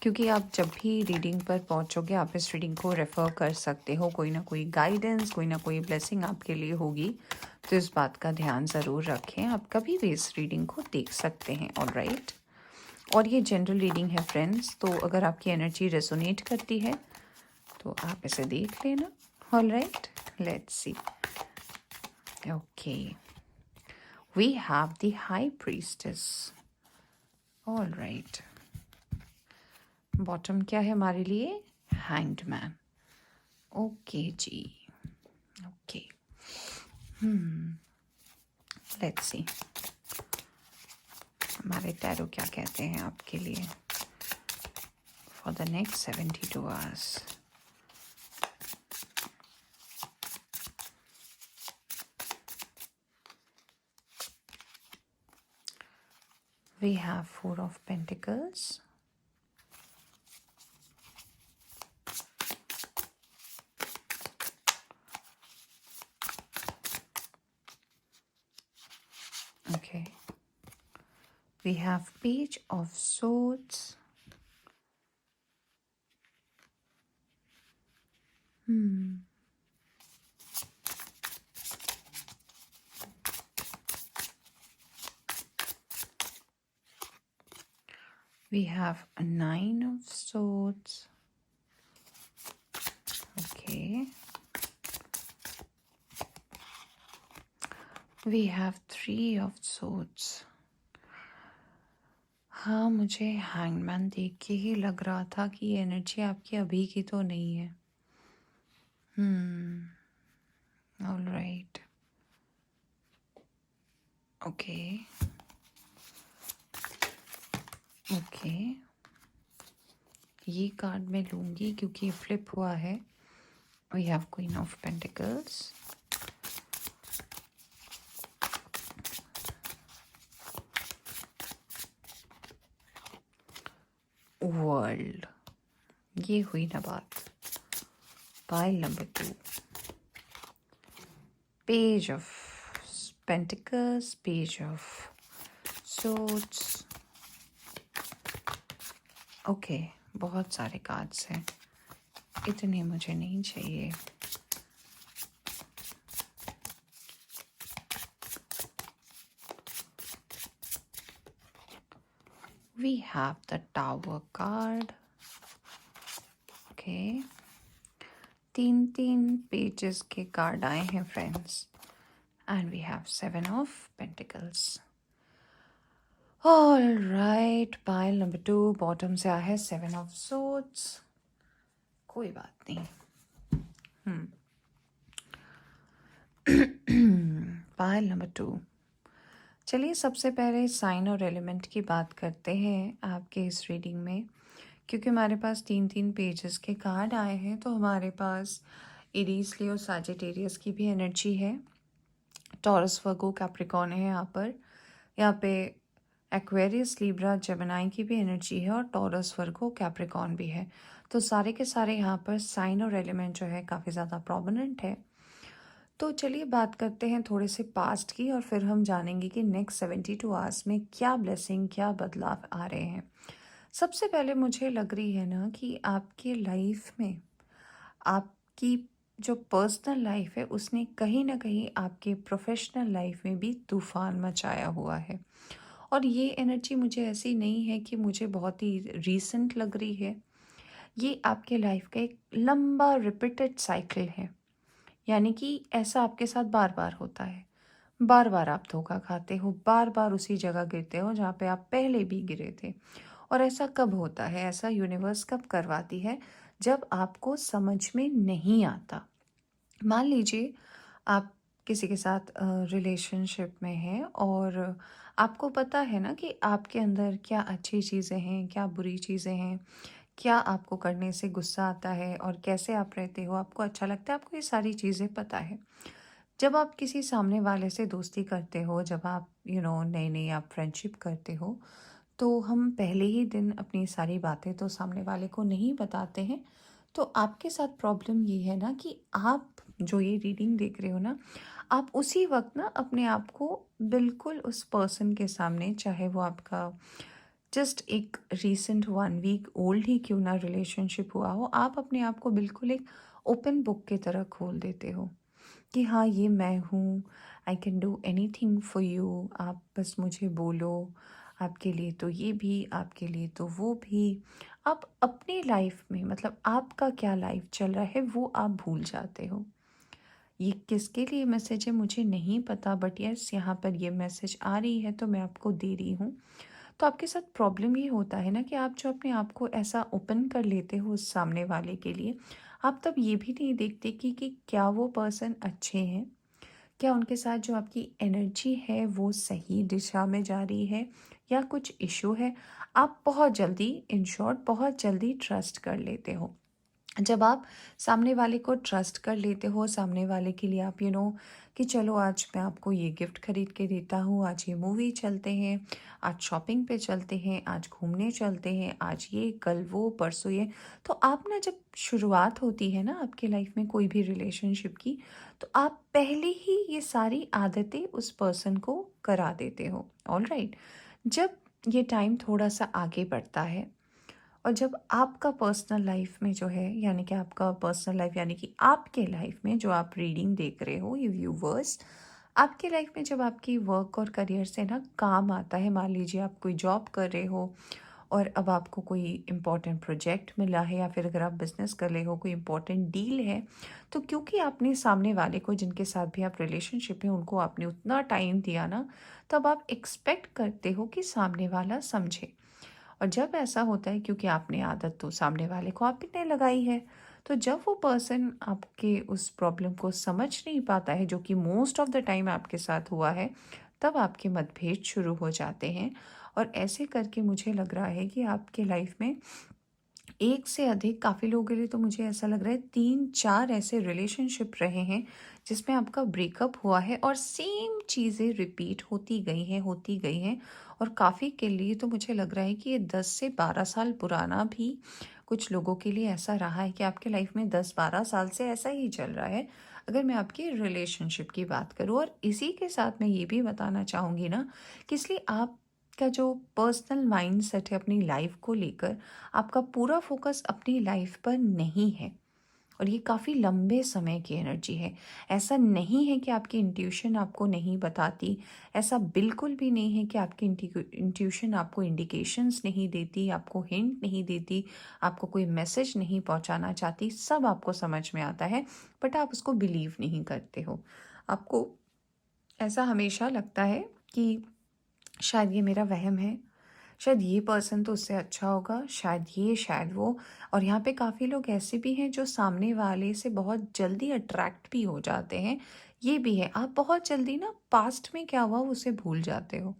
क्योंकि आप जब भी रीडिंग पर पहुंचोगे आप इस रीडिंग को रेफ़र कर सकते हो। कोई ना कोई गाइडेंस, कोई ना कोई ब्लेसिंग आपके लिए होगी, तो इस बात का ध्यान ज़रूर रखें। आप कभी भी इस रीडिंग को देख सकते हैं। ऑल राइट, और ये जनरल रीडिंग है फ्रेंड्स, तो अगर आपकी एनर्जी रेजोनेट करती है तो आप इसे देख लेना। All right, let's see. Okay, we have the high priestess. All right, bottom क्या है हमारे लिए, हैंग्ड मैन। ओके जी, ओके, लेट्स सी हमारे टैरो क्या कहते हैं आपके लिए for the next 72 hours. We have 4 of Pentacles, okay, we have Page of Swords, we have a 9 of Swords, okay, we have 3 of Swords। हाँ, मुझे हैंगमैन देख के ही लग रहा था कि ये एनर्जी आपकी अभी की तो नहीं है। ऑल राइट, ओके, ओके, ये कार्ड मैं लूँगी क्योंकि फ्लिप हुआ है। We have queen of pentacles, world, ये हुई ना बात। Pile number 2, page of pentacles, page of swords. Okay, बहुत सारे कार्ड्स हैं, इतने मुझे नहीं चाहिए। We have the Tower card. Okay, 3 pages के कार्ड आए हैं friends, and we have 7 of pentacles. All right, pile number 2 bottom से आया है 7 ऑफ सोर्ड्स। कोई बात नहीं। Pile number 2। चलिए सबसे पहले साइन और एलिमेंट की बात करते हैं आपके इस रीडिंग में, क्योंकि हमारे पास 3 पेजेस के कार्ड आए हैं, तो हमारे पास एरीज, लियो, सैजिटेरियस की भी एनर्जी है, टॉरस, वर्गो, कैप्रिकॉर्न है यहाँ पे एक्वेरियस, लिब्रा, जेमिनी की भी एनर्जी है, और टॉरस, वर्गो, कैप्रिकॉर्न भी है। तो सारे के सारे यहाँ पर साइन और एलिमेंट जो है काफ़ी ज़्यादा प्रोमिनेंट है। तो चलिए बात करते हैं थोड़े से पास्ट की, और फिर हम जानेंगे कि नेक्स्ट 72 आवर्स में क्या ब्लेसिंग, क्या बदलाव आ रहे हैं। सबसे पहले मुझे लग रही है ना कि आपके लाइफ में आपकी जो पर्सनल लाइफ है उसने कहीं ना कहीं आपके प्रोफेशनल लाइफ में भी तूफान मचाया हुआ है। और ये एनर्जी मुझे ऐसी नहीं है कि मुझे बहुत ही रीसेंट लग रही है, ये आपके लाइफ का एक लंबा रिपीटेड साइकिल है। यानी कि ऐसा आपके साथ बार बार होता है, बार बार आप धोखा खाते हो, बार बार उसी जगह गिरते हो जहाँ पे आप पहले भी गिरे थे। और ऐसा कब होता है, ऐसा यूनिवर्स कब करवाती है, जब आपको समझ में नहीं आता। मान लीजिए आप किसी के साथ रिलेशनशिप में हैं, और आपको पता है ना कि आपके अंदर क्या अच्छी चीज़ें हैं, क्या बुरी चीज़ें हैं, क्या आपको करने से गुस्सा आता है और कैसे आप रहते हो, आपको अच्छा लगता है, आपको ये सारी चीज़ें पता है। जब आप किसी सामने वाले से दोस्ती करते हो, जब आप नई नई आप फ्रेंडशिप करते हो, तो हम पहले ही दिन अपनी सारी बातें तो सामने वाले को नहीं बताते हैं। तो आपके साथ प्रॉब्लम ये है ना कि आप जो ये रीडिंग देख रहे हो ना, आप उसी वक्त ना अपने आप को बिल्कुल उस पर्सन के सामने, चाहे वो आपका जस्ट एक रीसेंट 1 वीक ओल्ड ही क्यों ना रिलेशनशिप हुआ हो, आप अपने आप को बिल्कुल एक ओपन बुक की तरह खोल देते हो कि हाँ, ये मैं हूँ, I can do any thing for you, आप बस मुझे बोलो, आपके लिए तो ये भी, आपके लिए तो वो भी। आप अपनी लाइफ में, मतलब आपका क्या लाइफ चल रहा है वो आप भूल जाते हो। ये किसके लिए मैसेज है मुझे नहीं पता, बट यस यहाँ पर ये मैसेज आ रही है तो मैं आपको दे रही हूँ। तो आपके साथ प्रॉब्लम ये होता है ना कि आप जो अपने आप को ऐसा ओपन कर लेते हो उस सामने वाले के लिए, आप तब ये भी नहीं देखते कि क्या वो पर्सन अच्छे हैं, क्या उनके साथ जो आपकी एनर्जी है वो सही दिशा में जा रही है, या कुछ इशू है। आप बहुत जल्दी, इन शॉर्ट बहुत जल्दी ट्रस्ट कर लेते हो। जब आप सामने वाले को ट्रस्ट कर लेते हो, सामने वाले के लिए आप कि चलो आज मैं आपको ये गिफ्ट खरीद के देता हूँ, आज ये मूवी चलते हैं, आज शॉपिंग पे चलते हैं, आज घूमने चलते हैं, आज ये, कल वो, परसों ये। तो आप ना, जब शुरुआत होती है ना आपके लाइफ में कोई भी रिलेशनशिप की, तो आप पहले ही ये सारी आदतें उस पर्सन को करा देते हो। ऑल राइट, जब ये टाइम थोड़ा सा आगे बढ़ता है, और जब आपका पर्सनल लाइफ में जो है, यानी कि आपका पर्सनल लाइफ यानी कि आपके लाइफ में जो आप रीडिंग देख रहे हो, ये व्यूवर्स, आपके लाइफ में जब आपकी वर्क और करियर से ना काम आता है, मान लीजिए आप कोई जॉब कर रहे हो और अब आपको कोई इम्पोर्टेंट प्रोजेक्ट मिला है, या फिर अगर आप बिजनेस कर रहे हो, कोई इम्पोर्टेंट डील है, तो क्योंकि आपने सामने वाले को, जिनके साथ भी आप रिलेशनशिप है, उनको आपने उतना टाइम दिया ना, तब आप एक्सपेक्ट करते हो कि सामने वाला समझे। और जब ऐसा होता है, क्योंकि आपने आदत तो सामने वाले को आप ने लगाई है, तो जब वो पर्सन आपके उस प्रॉब्लम को समझ नहीं पाता है, जो कि मोस्ट ऑफ द टाइम आपके साथ हुआ है, तब आपके मतभेद शुरू हो जाते हैं। और ऐसे करके मुझे लग रहा है कि आपके लाइफ में एक से अधिक, काफ़ी लोगों के लिए तो मुझे ऐसा लग रहा है 3-4 ऐसे रिलेशनशिप रहे हैं जिसमें आपका ब्रेकअप हुआ है, और सेम चीज़ें रिपीट होती गई हैं। और काफ़ी के लिए तो मुझे लग रहा है कि ये 10 से 12 साल पुराना भी कुछ लोगों के लिए ऐसा रहा है कि आपके लाइफ में 10-12 साल से ऐसा ही चल रहा है, अगर मैं आपकी रिलेशनशिप की बात करूँ। और इसी के साथ मैं ये भी बताना चाहूँगी ना कि इसलिए आपका जो पर्सनल माइंडसेट है अपनी लाइफ को लेकर, आपका पूरा फोकस अपनी लाइफ पर नहीं है, और ये काफ़ी लंबे समय की एनर्जी है। ऐसा नहीं है कि आपकी इंट्यूशन आपको नहीं बताती, ऐसा बिल्कुल भी नहीं है कि आपकी इंट्यूशन आपको इंडिकेशंस नहीं देती, आपको हिंट नहीं देती, आपको कोई मैसेज नहीं पहुंचाना चाहती। सब आपको समझ में आता है, बट आप उसको बिलीव नहीं करते हो। आपको ऐसा हमेशा लगता है कि शायद ये मेरा वहम है, शायद ये पर्सन तो उससे अच्छा होगा, शायद ये, शायद वो। और यहाँ पे काफ़ी लोग ऐसे भी हैं जो सामने वाले से बहुत जल्दी अट्रैक्ट भी हो जाते हैं। ये भी है, आप बहुत जल्दी ना पास्ट में क्या हुआ उसे भूल जाते हो।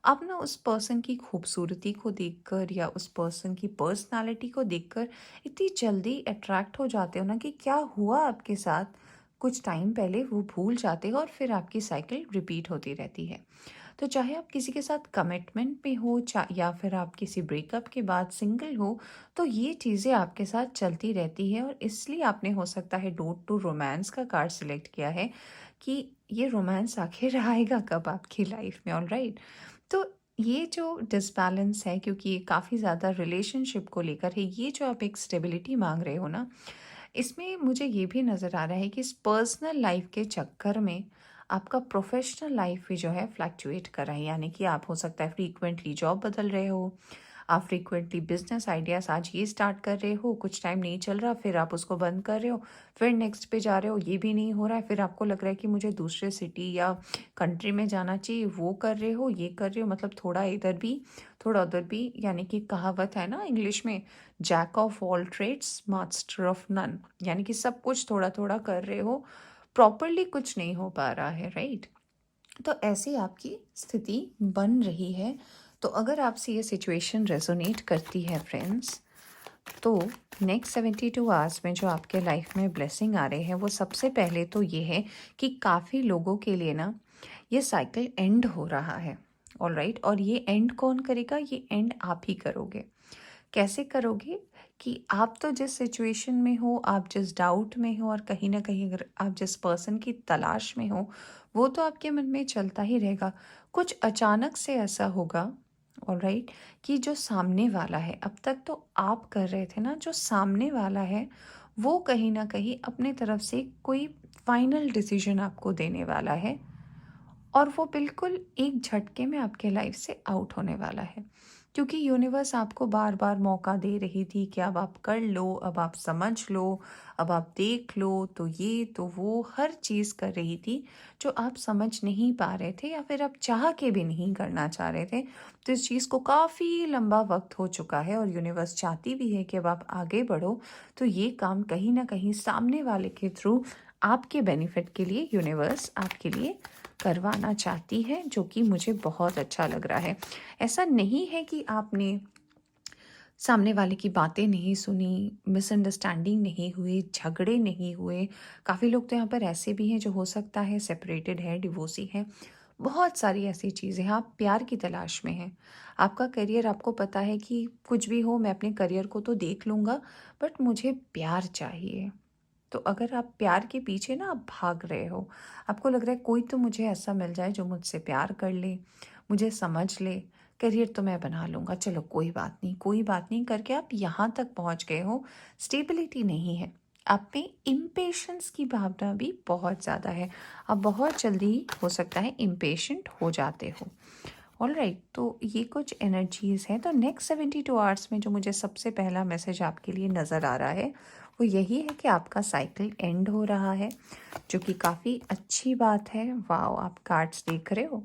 आप ना उस पर्सन की खूबसूरती को देखकर या उस पर्सन की पर्सनालिटी को देखकर इतनी जल्दी अट्रैक्ट हो जाते हो ना कि क्या हुआ आपके साथ कुछ टाइम पहले वो भूल जाते हो, और फिर आपकी साइकिल रिपीट होती रहती है। तो चाहे आप किसी के साथ कमिटमेंट में हो या फिर आप किसी ब्रेकअप के बाद सिंगल हो, तो ये चीज़ें आपके साथ चलती रहती है। और इसलिए आपने हो सकता है डोर टू रोमांस का कार्ड सिलेक्ट किया है कि ये रोमांस आखिर आएगा कब आपकी लाइफ में। ऑल राइट, तो ये जो डिसबैलेंस है, क्योंकि ये काफ़ी ज़्यादा रिलेशनशिप को लेकर है, ये जो आप एक स्टेबिलिटी मांग रहे हो ना, इसमें मुझे ये भी नज़र आ रहा है कि इस पर्सनल लाइफ के चक्कर में आपका प्रोफेशनल लाइफ भी जो है फ्लैक्चुएट कर रहा है। यानी कि आप हो सकता है फ्रीक्वेंटली जॉब बदल रहे हो, आप फ्रीक्वेंटली बिजनेस आइडियाज़ आज ये स्टार्ट कर रहे हो, कुछ टाइम नहीं चल रहा, फिर आप उसको बंद कर रहे हो, फिर नेक्स्ट पे जा रहे हो, ये भी नहीं हो रहा है, फिर आपको लग रहा है कि मुझे दूसरे सिटी या कंट्री में जाना चाहिए, वो कर रहे हो, ये कर रहे हो, मतलब थोड़ा इधर भी थोड़ा उधर भी। यानी कि कहावत है ना इंग्लिश में, jack of all trades master of none, यानी कि सब कुछ थोड़ा थोड़ा कर रहे हो, प्रॉपरली कुछ नहीं हो पा रहा है, राइट। तो ऐसी आपकी स्थिति बन रही है। तो अगर आपसे ये सिचुएशन रेजोनेट करती है फ्रेंड्स, तो नेक्स्ट 72 आवर्स में जो आपके लाइफ में ब्लेसिंग आ रहे हैं, वो सबसे पहले तो ये है कि काफ़ी लोगों के लिए ना ये साइकिल एंड हो रहा है। ऑल राइट, और ये एंड कौन करेगा? ये एंड आप ही करोगे। कैसे करोगे? कि आप तो जिस सिचुएशन में हो, आप जिस डाउट में हो, और कहीं ना कहीं अगर आप जिस पर्सन की तलाश में हो, वो तो आपके मन में चलता ही रहेगा। कुछ अचानक से ऐसा होगा, ऑलराइट, कि जो सामने वाला है, अब तक तो आप कर रहे थे ना, जो सामने वाला है वो कहीं ना कहीं अपने तरफ से कोई फाइनल डिसीजन आपको देने वाला है, और वो बिल्कुल एक झटके में आपके लाइफ से आउट होने वाला है। क्योंकि यूनिवर्स आपको बार बार मौका दे रही थी कि अब आप कर लो, अब आप समझ लो, अब आप देख लो, तो ये तो वो हर चीज़ कर रही थी जो आप समझ नहीं पा रहे थे, या फिर आप चाह के भी नहीं करना चाह रहे थे। तो इस चीज़ को काफ़ी लंबा वक्त हो चुका है, और यूनिवर्स चाहती भी है कि अब आप आगे बढ़ो। तो ये काम कहीं ना कहीं सामने वाले के थ्रू आपके बेनिफिट के लिए यूनिवर्स आपके लिए करवाना चाहती है, जो कि मुझे बहुत अच्छा लग रहा है। ऐसा नहीं है कि आपने सामने वाले की बातें नहीं सुनी, मिसअंडरस्टैंडिंग नहीं हुई, झगड़े नहीं हुए। काफ़ी लोग तो यहाँ पर ऐसे भी हैं जो हो सकता है सेपरेटेड है, डिवोर्सी है, बहुत सारी ऐसी चीज़ें हैं। आप प्यार की तलाश में हैं, आपका करियर, आपको पता है कि कुछ भी हो मैं अपने करियर को तो देख लूँगा, बट मुझे प्यार चाहिए। तो अगर आप प्यार के पीछे ना आप भाग रहे हो, आपको लग रहा है कोई तो मुझे ऐसा मिल जाए जो मुझसे प्यार कर ले, मुझे समझ ले, करियर तो मैं बना लूँगा, चलो कोई बात नहीं, कोई बात नहीं करके आप यहाँ तक पहुँच गए हो, स्टेबिलिटी नहीं है। आप में इम्पेशंस की भावना भी बहुत ज़्यादा है, आप बहुत जल्दी हो सकता है इम्पेशेंट हो जाते हो। ऑल राइट, तो ये कुछ एनर्जीज हैं। तो नेक्स्ट 72 आवर्स में जो मुझे सबसे पहला मैसेज आपके लिए नज़र आ रहा है, वो यही है कि आपका साइकिल एंड हो रहा है, जो कि काफ़ी अच्छी बात है। वाओ, आप कार्ड्स देख रहे हो,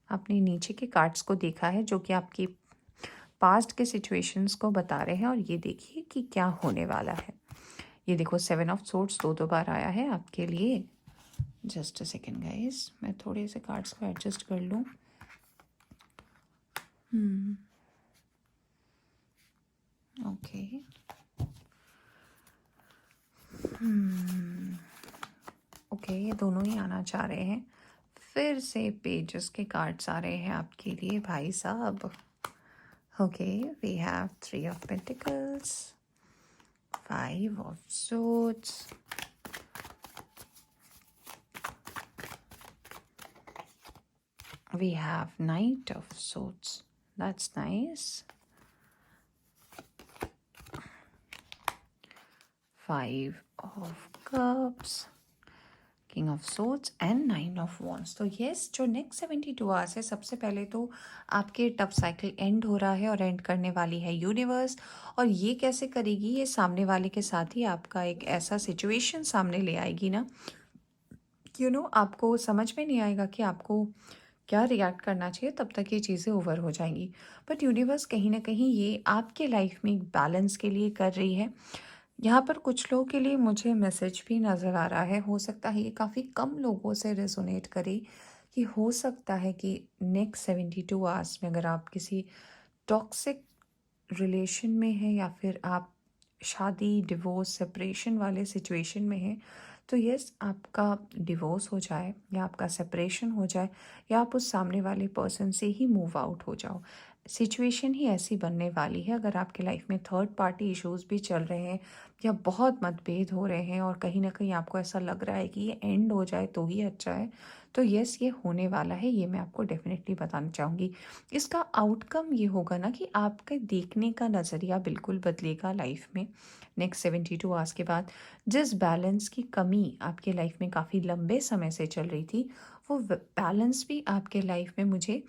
आपने नीचे के कार्ड्स को देखा है जो कि आपकी पास्ट के सिचुएशंस को बता रहे हैं, और ये देखिए कि क्या होने वाला है। ये देखो 7 ऑफ सोर्ड्स दो दो बार आया है आपके लिए। जस्ट अ सेकेंड गाइस, मैं थोड़े से कार्ड्स को एडजस्ट कर लूँ। ओके, ओके, ये दोनों ही आना चाह रहे हैं। फिर से पेजेस के कार्ड्स आ रहे हैं आपके लिए भाई साहब। Okay, we have Three of Pentacles, Five of Swords, we have Knight of Swords. That's nice. Five of Cups, king of swords and nine of wands. तो येस, जो नेक्स्ट 72 आवर्स है, सबसे पहले तो आपके टफ साइकिल एंड हो रहा है और एंड करने वाली है यूनिवर्स। और ये कैसे करेगी, ये सामने वाले के साथ ही आपका एक ऐसा सिचुएशन सामने ले आएगी ना, आपको समझ में नहीं आएगा कि आपको क्या रिएक्ट करना चाहिए, तब तक ये चीज़ें ओवर हो जाएंगी। बट यूनिवर्स कहीं ना कहीं ये आपके लाइफ में एक बैलेंस के लिए कर रही है। यहाँ पर कुछ लोगों के लिए मुझे मैसेज भी नज़र आ रहा है, हो सकता है ये काफ़ी कम लोगों से रेजोनेट करे, कि हो सकता है कि नेक्स्ट 72 आवर्स में अगर आप किसी टॉक्सिक रिलेशन में हैं या फिर आप शादी, डिवोर्स, सेपरेशन वाले सिचुएशन में हैं, तो यस, आपका डिवोर्स हो जाए या आपका सेपरेशन हो जाए या आप उस सामने वाले पर्सन से ही मूव आउट हो जाओ। सिचुएशन ही ऐसी बनने वाली है। अगर आपके लाइफ में थर्ड पार्टी इश्यूज भी चल रहे हैं या बहुत मतभेद हो रहे हैं और कहीं ना कहीं आपको ऐसा लग रहा है कि ये एंड हो जाए तो ही अच्छा है, तो यस, ये होने वाला है। ये मैं आपको डेफिनेटली बताना चाहूँगी। इसका आउटकम ये होगा ना कि आपके देखने का नज़रिया बिल्कुल बदलेगा लाइफ में। नेक्स्ट 72 आवर्स के बाद जिस बैलेंस की कमी आपके लाइफ में काफ़ी लंबे समय से चल रही थी, वो बैलेंस भी आपके लाइफ में मुझे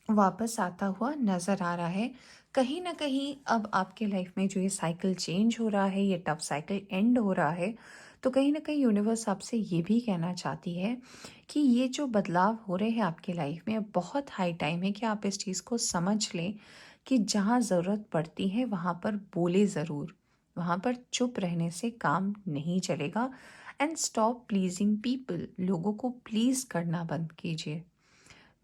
वापस आता हुआ नज़र आ रहा है। कहीं ना कहीं अब आपके लाइफ में जो ये साइकिल चेंज हो रहा है, ये टफ साइकिल एंड हो रहा है, तो कहीं ना कहीं यूनिवर्स आपसे ये भी कहना चाहती है कि ये जो बदलाव हो रहे हैं आपके लाइफ में, अब बहुत हाई टाइम है कि आप इस चीज़ को समझ लें कि जहाँ ज़रूरत पड़ती है वहाँ पर बोले ज़रूर, वहाँ पर चुप रहने से काम नहीं चलेगा। एंड स्टॉप प्लीजिंग पीपल, लोगों को प्लीज़ करना बंद कीजिए।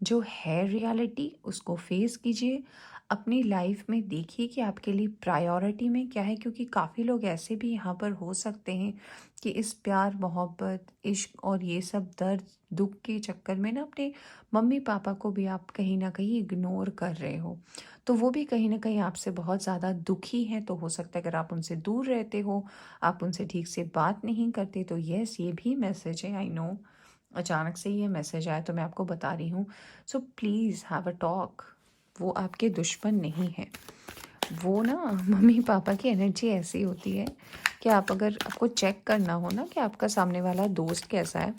जो है रियलिटी उसको फेस कीजिए। अपनी लाइफ में देखिए कि आपके लिए प्रायोरिटी में क्या है, क्योंकि काफ़ी लोग ऐसे भी यहाँ पर हो सकते हैं कि इस प्यार, मोहब्बत, इश्क और ये सब दर्द, दुख के चक्कर में ना अपने मम्मी पापा को भी आप कहीं ना कहीं इग्नोर कर रहे हो। तो वो भी कहीं ना कहीं आपसे बहुत ज़्यादा दुखी हैं। तो हो सकता है अगर आप उनसे दूर रहते हो, आप उनसे ठीक से बात नहीं करते, तो यस, ये भी मैसेज है। आई नो अचानक से ये मैसेज आया तो मैं आपको बता रही हूँ। So please have a talk. वो आपके दुश्मन नहीं है। वो ना मम्मी पापा की एनर्जी ऐसी होती है कि आप, अगर आपको चेक करना हो ना कि आपका सामने वाला दोस्त कैसा है,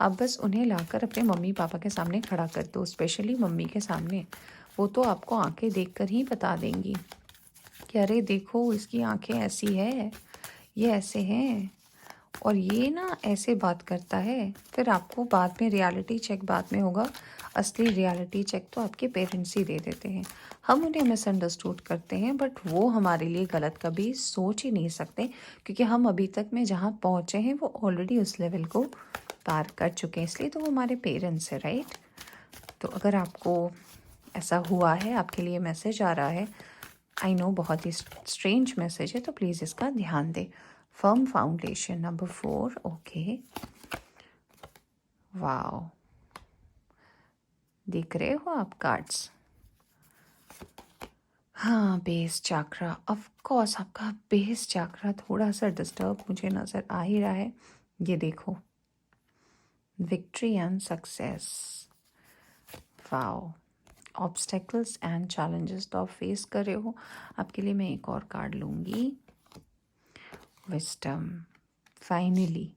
आप बस उन्हें लाकर अपने मम्मी पापा के सामने खड़ा कर दो, स्पेशली मम्मी के सामने। वो तो आपको आंखें देखकर ही बता देंगी कि अरे देखो, इसकी आंखें ऐसी है, ये ऐसे हैं और ये ना ऐसे बात करता है। फिर आपको बाद में रियलिटी चेक बाद में होगा। असली रियलिटी चेक तो आपके पेरेंट्स ही दे देते हैं। हम उन्हें मिसअंडरस्टूड करते हैं, बट वो हमारे लिए गलत कभी सोच ही नहीं सकते, क्योंकि हम अभी तक में जहाँ पहुँचे हैं वो ऑलरेडी उस लेवल को पार कर चुके हैं। इसलिए तो वो हमारे पेरेंट्स हैं, राइट। तो अगर आपको ऐसा हुआ है, आपके लिए मैसेज आ रहा है, आई नो बहुत ही स्ट्रेंज मैसेज है, तो प्लीज़ इसका ध्यान दें। Firm foundation number 4, okay, wow, देख रहे हो आप कार्ड्स। हाँ, बेस चाक्रा, ऑफ कोर्स आपका बेस चाक्रा थोड़ा सा डिस्टर्ब मुझे नज़र आ ही रहा है। ये देखो, victory and success, wow, obstacles and challenges तो आप फेस कर रहे हो। आपके लिए मैं एक और कार्ड लूँगी, wisdom, finally,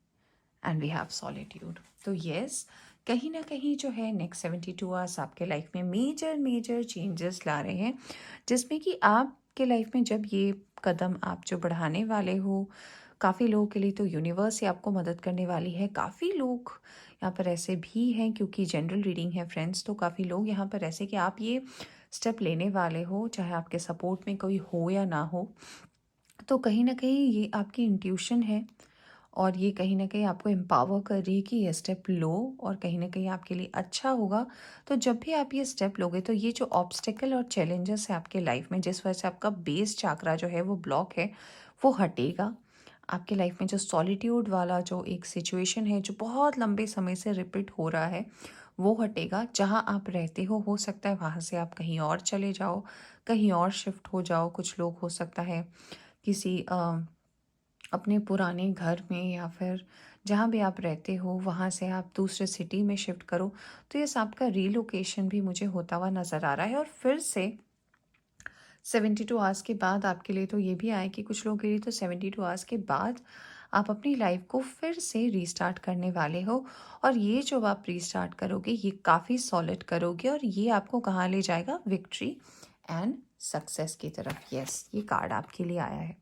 and we have solitude. तो यस, कहीं ना कहीं जो है नेक्स्ट 72 आवर्स आपके लाइफ में मेजर मेजर चेंजेस ला रहे हैं, जिसमें कि आपके लाइफ में जब ये कदम आप जो बढ़ाने वाले हो, काफ़ी लोगों के लिए तो यूनिवर्स ही आपको मदद करने वाली है। काफ़ी लोग यहाँ पर ऐसे भी हैं, क्योंकि जनरल रीडिंग है फ्रेंड्स, तो काफ़ी लोग यहाँ पर ऐसे कि आप ये स्टेप लेने वाले हो, चाहे आपके सपोर्ट में कोई हो या ना हो, तो कहीं ना कहीं ये आपकी इंट्यूशन है और ये कहीं न कहीं आपको एम्पावर कर रही है कि ये स्टेप लो और कहीं न कहीं आपके लिए अच्छा होगा। तो जब भी आप ये स्टेप लोगे, तो ये जो ऑब्स्टेकल और चैलेंजेस है आपके लाइफ में, जिस वजह से आपका बेस चाकरा जो है वो ब्लॉक है, वो हटेगा। आपके लाइफ में जो सॉलिट्यूड वाला जो एक सिचुएशन है जो बहुत लंबे समय से रिपीट हो रहा है, वो हटेगा। जहाँ आप रहते हो सकता है वहाँ से आप कहीं और चले जाओ, कहीं और शिफ्ट हो जाओ। कुछ लोग हो सकता है किसी अपने पुराने घर में या फिर जहाँ भी आप रहते हो वहाँ से आप दूसरे सिटी में शिफ्ट करो। तो ये आपका रीलोकेशन भी मुझे होता हुआ नज़र आ रहा है। और फिर से 72 आवर्स के बाद आपके लिए तो ये भी आया कि कुछ लोगों के लिए तो 72 आवर्स के बाद आप अपनी लाइफ को फिर से रीस्टार्ट करने वाले हो। और ये जो आप रीस्टार्ट करोगे ये काफ़ी सॉलिड करोगे और ये आपको कहाँ ले जाएगा, विक्ट्री एंड सक्सेस की तरफ। यस, ये कार्ड आपके लिए आया है।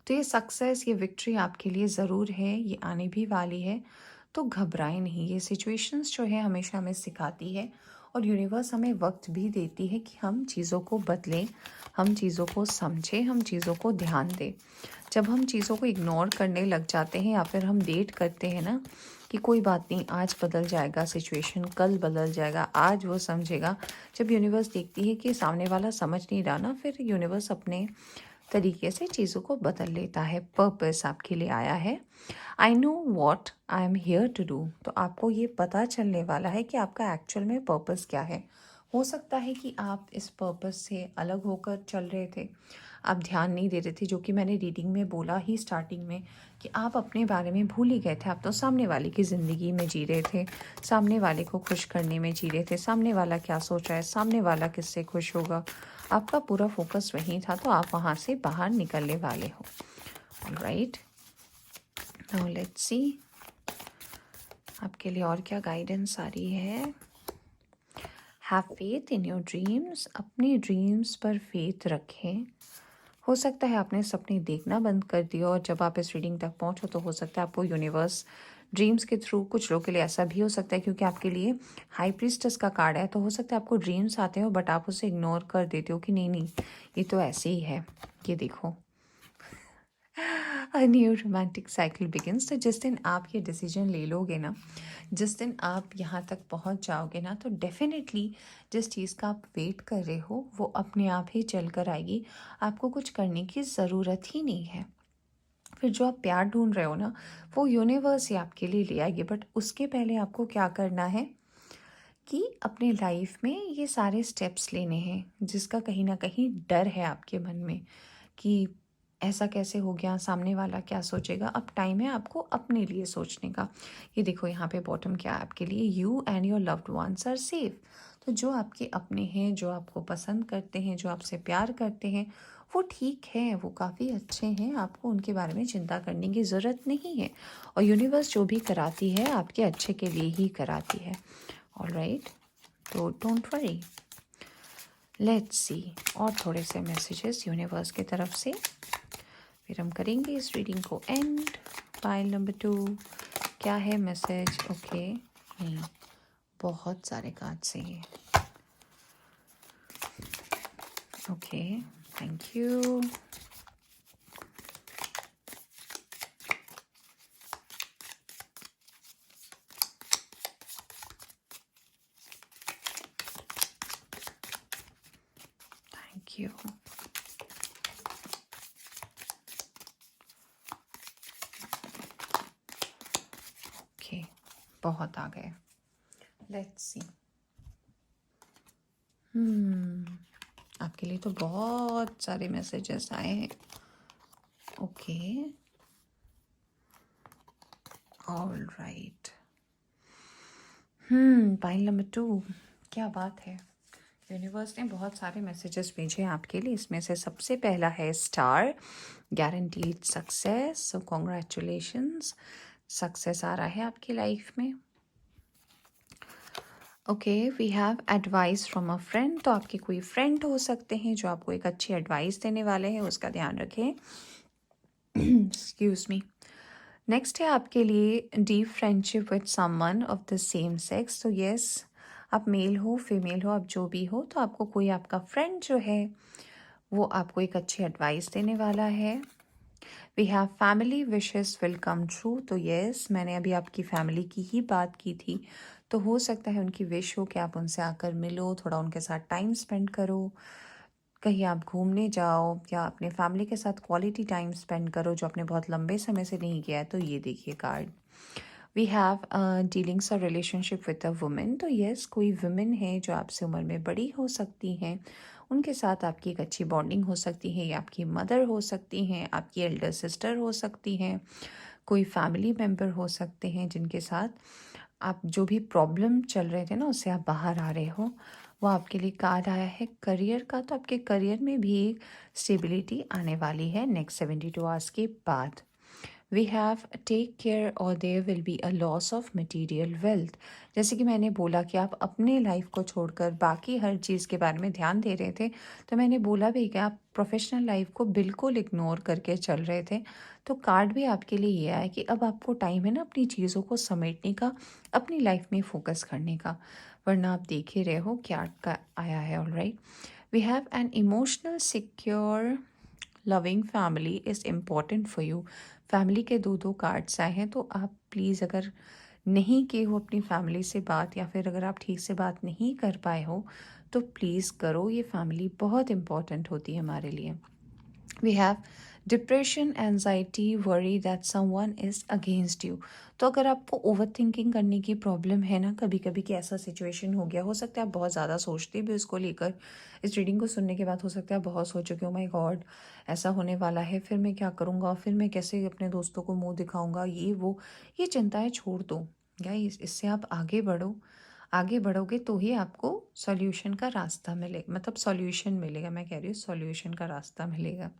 तो ये सक्सेस, ये विक्ट्री आपके लिए ज़रूर है, ये आने भी वाली है। तो घबराएं नहीं। ये सिचुएशंस जो है हमेशा हमें सिखाती है और यूनिवर्स हमें वक्त भी देती है कि हम चीज़ों को बदलें, हम चीज़ों को समझें, हम चीज़ों को ध्यान दें। जब हम चीज़ों को इग्नोर करने लग जाते हैं या फिर हम वेट करते हैं ना कि कोई बात नहीं, आज बदल जाएगा सिचुएशन, कल बदल जाएगा, आज वो समझेगा। जब यूनिवर्स देखती है कि सामने वाला समझ नहीं रहा ना, फिर यूनिवर्स अपने तरीके से चीज़ों को बदल लेता है। पर्पस आपके लिए आया है, I know what I am here to do. तो आपको ये पता चलने वाला है कि आपका एक्चुअल में पर्पस क्या है। हो सकता है कि आप इस पर्पस से अलग होकर चल रहे थे, आप ध्यान नहीं दे रहे थे, जो कि मैंने रीडिंग में बोला ही स्टार्टिंग में कि आप अपने बारे में भूल ही गए थे। आप तो सामने वाले की ज़िंदगी में जी रहे थे, सामने वाले को खुश करने में जी रहे थे, सामने वाला क्या सोच रहा है, सामने वाला किससे खुश होगा, आपका पूरा फोकस वहीं था। तो आप वहाँ से बाहर निकलने वाले हो। ऑलराइट, नाउ लेट्स सी आपके लिए और क्या गाइडेंस आ रही है। Have faith in your dreams. अपनी ड्रीम्स पर फेथ रखें। हो सकता है आपने सपने देखना बंद कर दिया और जब आप इस रीडिंग तक पहुंचो तो हो सकता है आपको यूनिवर्स ड्रीम्स के थ्रू, कुछ लोगों के लिए ऐसा भी हो सकता है क्योंकि आपके लिए हाई प्रीस्टेस का कार्ड है, तो हो सकता है आपको ड्रीम्स आते हो बट आप उसे इग्नोर कर देते हो कि नहीं नहीं ये तो ऐसे ही है। ये देखो, a new romantic cycle begins. तो जिस दिन आप ये डिसीजन ले लोगे ना, जिस दिन आप यहाँ तक पहुँच जाओगे ना, तो डेफिनेटली जिस चीज़ का आप वेट कर रहे हो वो अपने आप ही चल कर आएगी। आपको कुछ करने की ज़रूरत ही नहीं है। फिर जो आप प्यार ढूंढ रहे हो ना, वो यूनिवर्स ही आपके लिए ले आएगी। बट उसके पहले आपको क्या करना है कि अपने लाइफ में ये सारे स्टेप्स लेने हैं, जिसका कहीं ना कहीं डर है आपके मन में कि ऐसा कैसे हो गया, सामने वाला क्या सोचेगा। अब टाइम है आपको अपने लिए सोचने का। ये देखो यहाँ पे बॉटम क्या है आपके लिए, you and your loved ones are safe. तो जो आपके अपने हैं, जो आपको पसंद करते हैं, जो आपसे प्यार करते हैं, वो ठीक है, वो काफ़ी अच्छे हैं। आपको उनके बारे में चिंता करने की ज़रूरत नहीं है। और यूनिवर्स जो भी कराती है आपके अच्छे के लिए ही कराती है। ऑलराइट, तो डोंट वरी। लेट्स सी और थोड़े से मैसेजेस यूनिवर्स की तरफ से, फिर हम करेंगे इस रीडिंग को एंड। पाइल नंबर 2, क्या है मैसेज? ओके, नहीं, बहुत सारे कार्ड से ये। Okay, thank you. Thank you. Okay, बहुत आ गए। Let's see. आपके लिए तो बहुत सारे मैसेजेस आए हैं। Okay, all right. Pile number 2, क्या बात है। यूनिवर्स ने बहुत सारे मैसेजेस भेजे हैं आपके लिए। इसमें से सबसे पहला है star, guaranteed success. So congratulations, success आ रहा है आपकी लाइफ में। Okay, we have advice from a friend. तो आपके कोई फ्रेंड हो सकते हैं जो आपको एक अच्छी एडवाइस देने वाले हैं, उसका ध्यान रखें। Excuse me. नेक्स्ट है आपके लिए deep friendship with someone of the same sex. तो यस, आप मेल हो फीमेल हो, आप जो भी हो, तो आपको कोई आपका फ्रेंड जो है वो आपको एक अच्छी एडवाइस देने वाला है। We have family wishes will come true. तो यस, मैंने अभी आपकी फैमिली की ही बात की थी। तो हो सकता है उनकी विश हो कि आप उनसे आकर मिलो, थोड़ा उनके साथ टाइम स्पेंड करो, कहीं आप घूमने जाओ या अपने फैमिली के साथ क्वालिटी टाइम स्पेंड करो जो आपने बहुत लंबे समय से नहीं किया है। तो ये देखिए कार्ड। वी हैव डीलिंग्स और रिलेशनशिप विद अ वुमेन। तो यस, कोई वुमेन है जो आपसे उम्र में बड़ी हो सकती हैं, उनके साथ आपकी एक अच्छी बॉन्डिंग हो सकती है। ये आपकी मदर हो सकती हैं, आपकी एल्डर सिस्टर हो सकती हैं, कोई फैमिली मेम्बर हो सकते हैं जिनके साथ आप जो भी प्रॉब्लम चल रहे थे ना उससे आप बाहर आ रहे हो। वो आपके लिए कार्ड आया है करियर का, तो आपके करियर में भी एक स्टेबिलिटी आने वाली है नेक्स्ट 72 आवर्स के बाद। वी हैव टेक केयर और there will be a loss of material wealth. जैसे कि मैंने बोला कि आप अपने लाइफ को छोड़कर बाकी हर चीज़ के बारे में ध्यान दे रहे थे, तो मैंने बोला भी कि आप प्रोफेशनल लाइफ को बिल्कुल इग्नोर करके चल रहे थे। तो कार्ड भी आपके लिए ये है कि अब आपको टाइम है ना अपनी चीज़ों को समेटने का, अपनी लाइफ में फोकस करने का, वरना आप देख ही रहे हो क्या का आया है। Alright, we have an emotional secure loving family is important for you. Family के दो दो कार्ड्स आए हैं, तो आप प्लीज़ अगर नहीं किए हो अपनी फैमिली से बात, या फिर अगर आप ठीक से बात नहीं कर पाए हो, तो प्लीज़ करो। ये फैमिली बहुत इम्पॉर्टेंट होती है हमारे लिए। We have depression, anxiety, worry that someone is against you. तो अगर आपको ओवर थिंकिंग करने की प्रॉब्लम है ना, कभी कभी कि ऐसा सिचुएशन हो गया, हो सकता है आप बहुत ज़्यादा सोचते भी उसको लेकर। इस रीडिंग को सुनने के बाद हो सकता है आप बहुत सोचो कि ओ माय गॉड, ऐसा होने वाला है, फिर मैं क्या करूँगा, फिर मैं कैसे अपने दोस्तों को मुंह दिखाऊंगा, ये वो। ये चिंताएं छोड़ दो गाइस, इससे आप आगे बढ़ो। आगे बढ़ोगे तो ही आपको सॉल्यूशन का रास्ता मिलेगा, मतलब सॉल्यूशन मिलेगा, मैं कह रही हूँ सॉल्यूशन का रास्ता मिलेगा।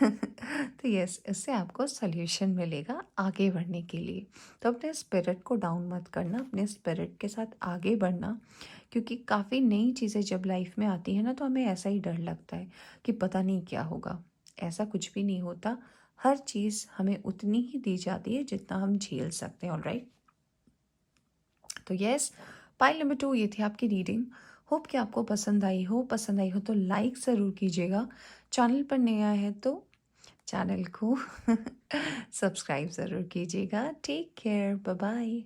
तो यस, इससे आपको सॉल्यूशन मिलेगा आगे बढ़ने के लिए। तो अपने स्पिरिट को डाउन मत करना, अपने स्पिरिट के साथ आगे बढ़ना, क्योंकि काफ़ी नई चीज़ें जब लाइफ में आती है ना, तो हमें ऐसा ही डर लगता है कि पता नहीं क्या होगा। ऐसा कुछ भी नहीं होता, हर चीज़ हमें उतनी ही दी जाती है जितना हम झेल सकते हैं। ऑलराइट, तो यस, पाइल नंबर 2 ये थी आपकी रीडिंग। होप कि आपको पसंद आई हो। पसंद आई हो तो लाइक ज़रूर कीजिएगा। चैनल पर नया है तो चैनल को सब्सक्राइब ज़रूर कीजिएगा। Take care, bye bye.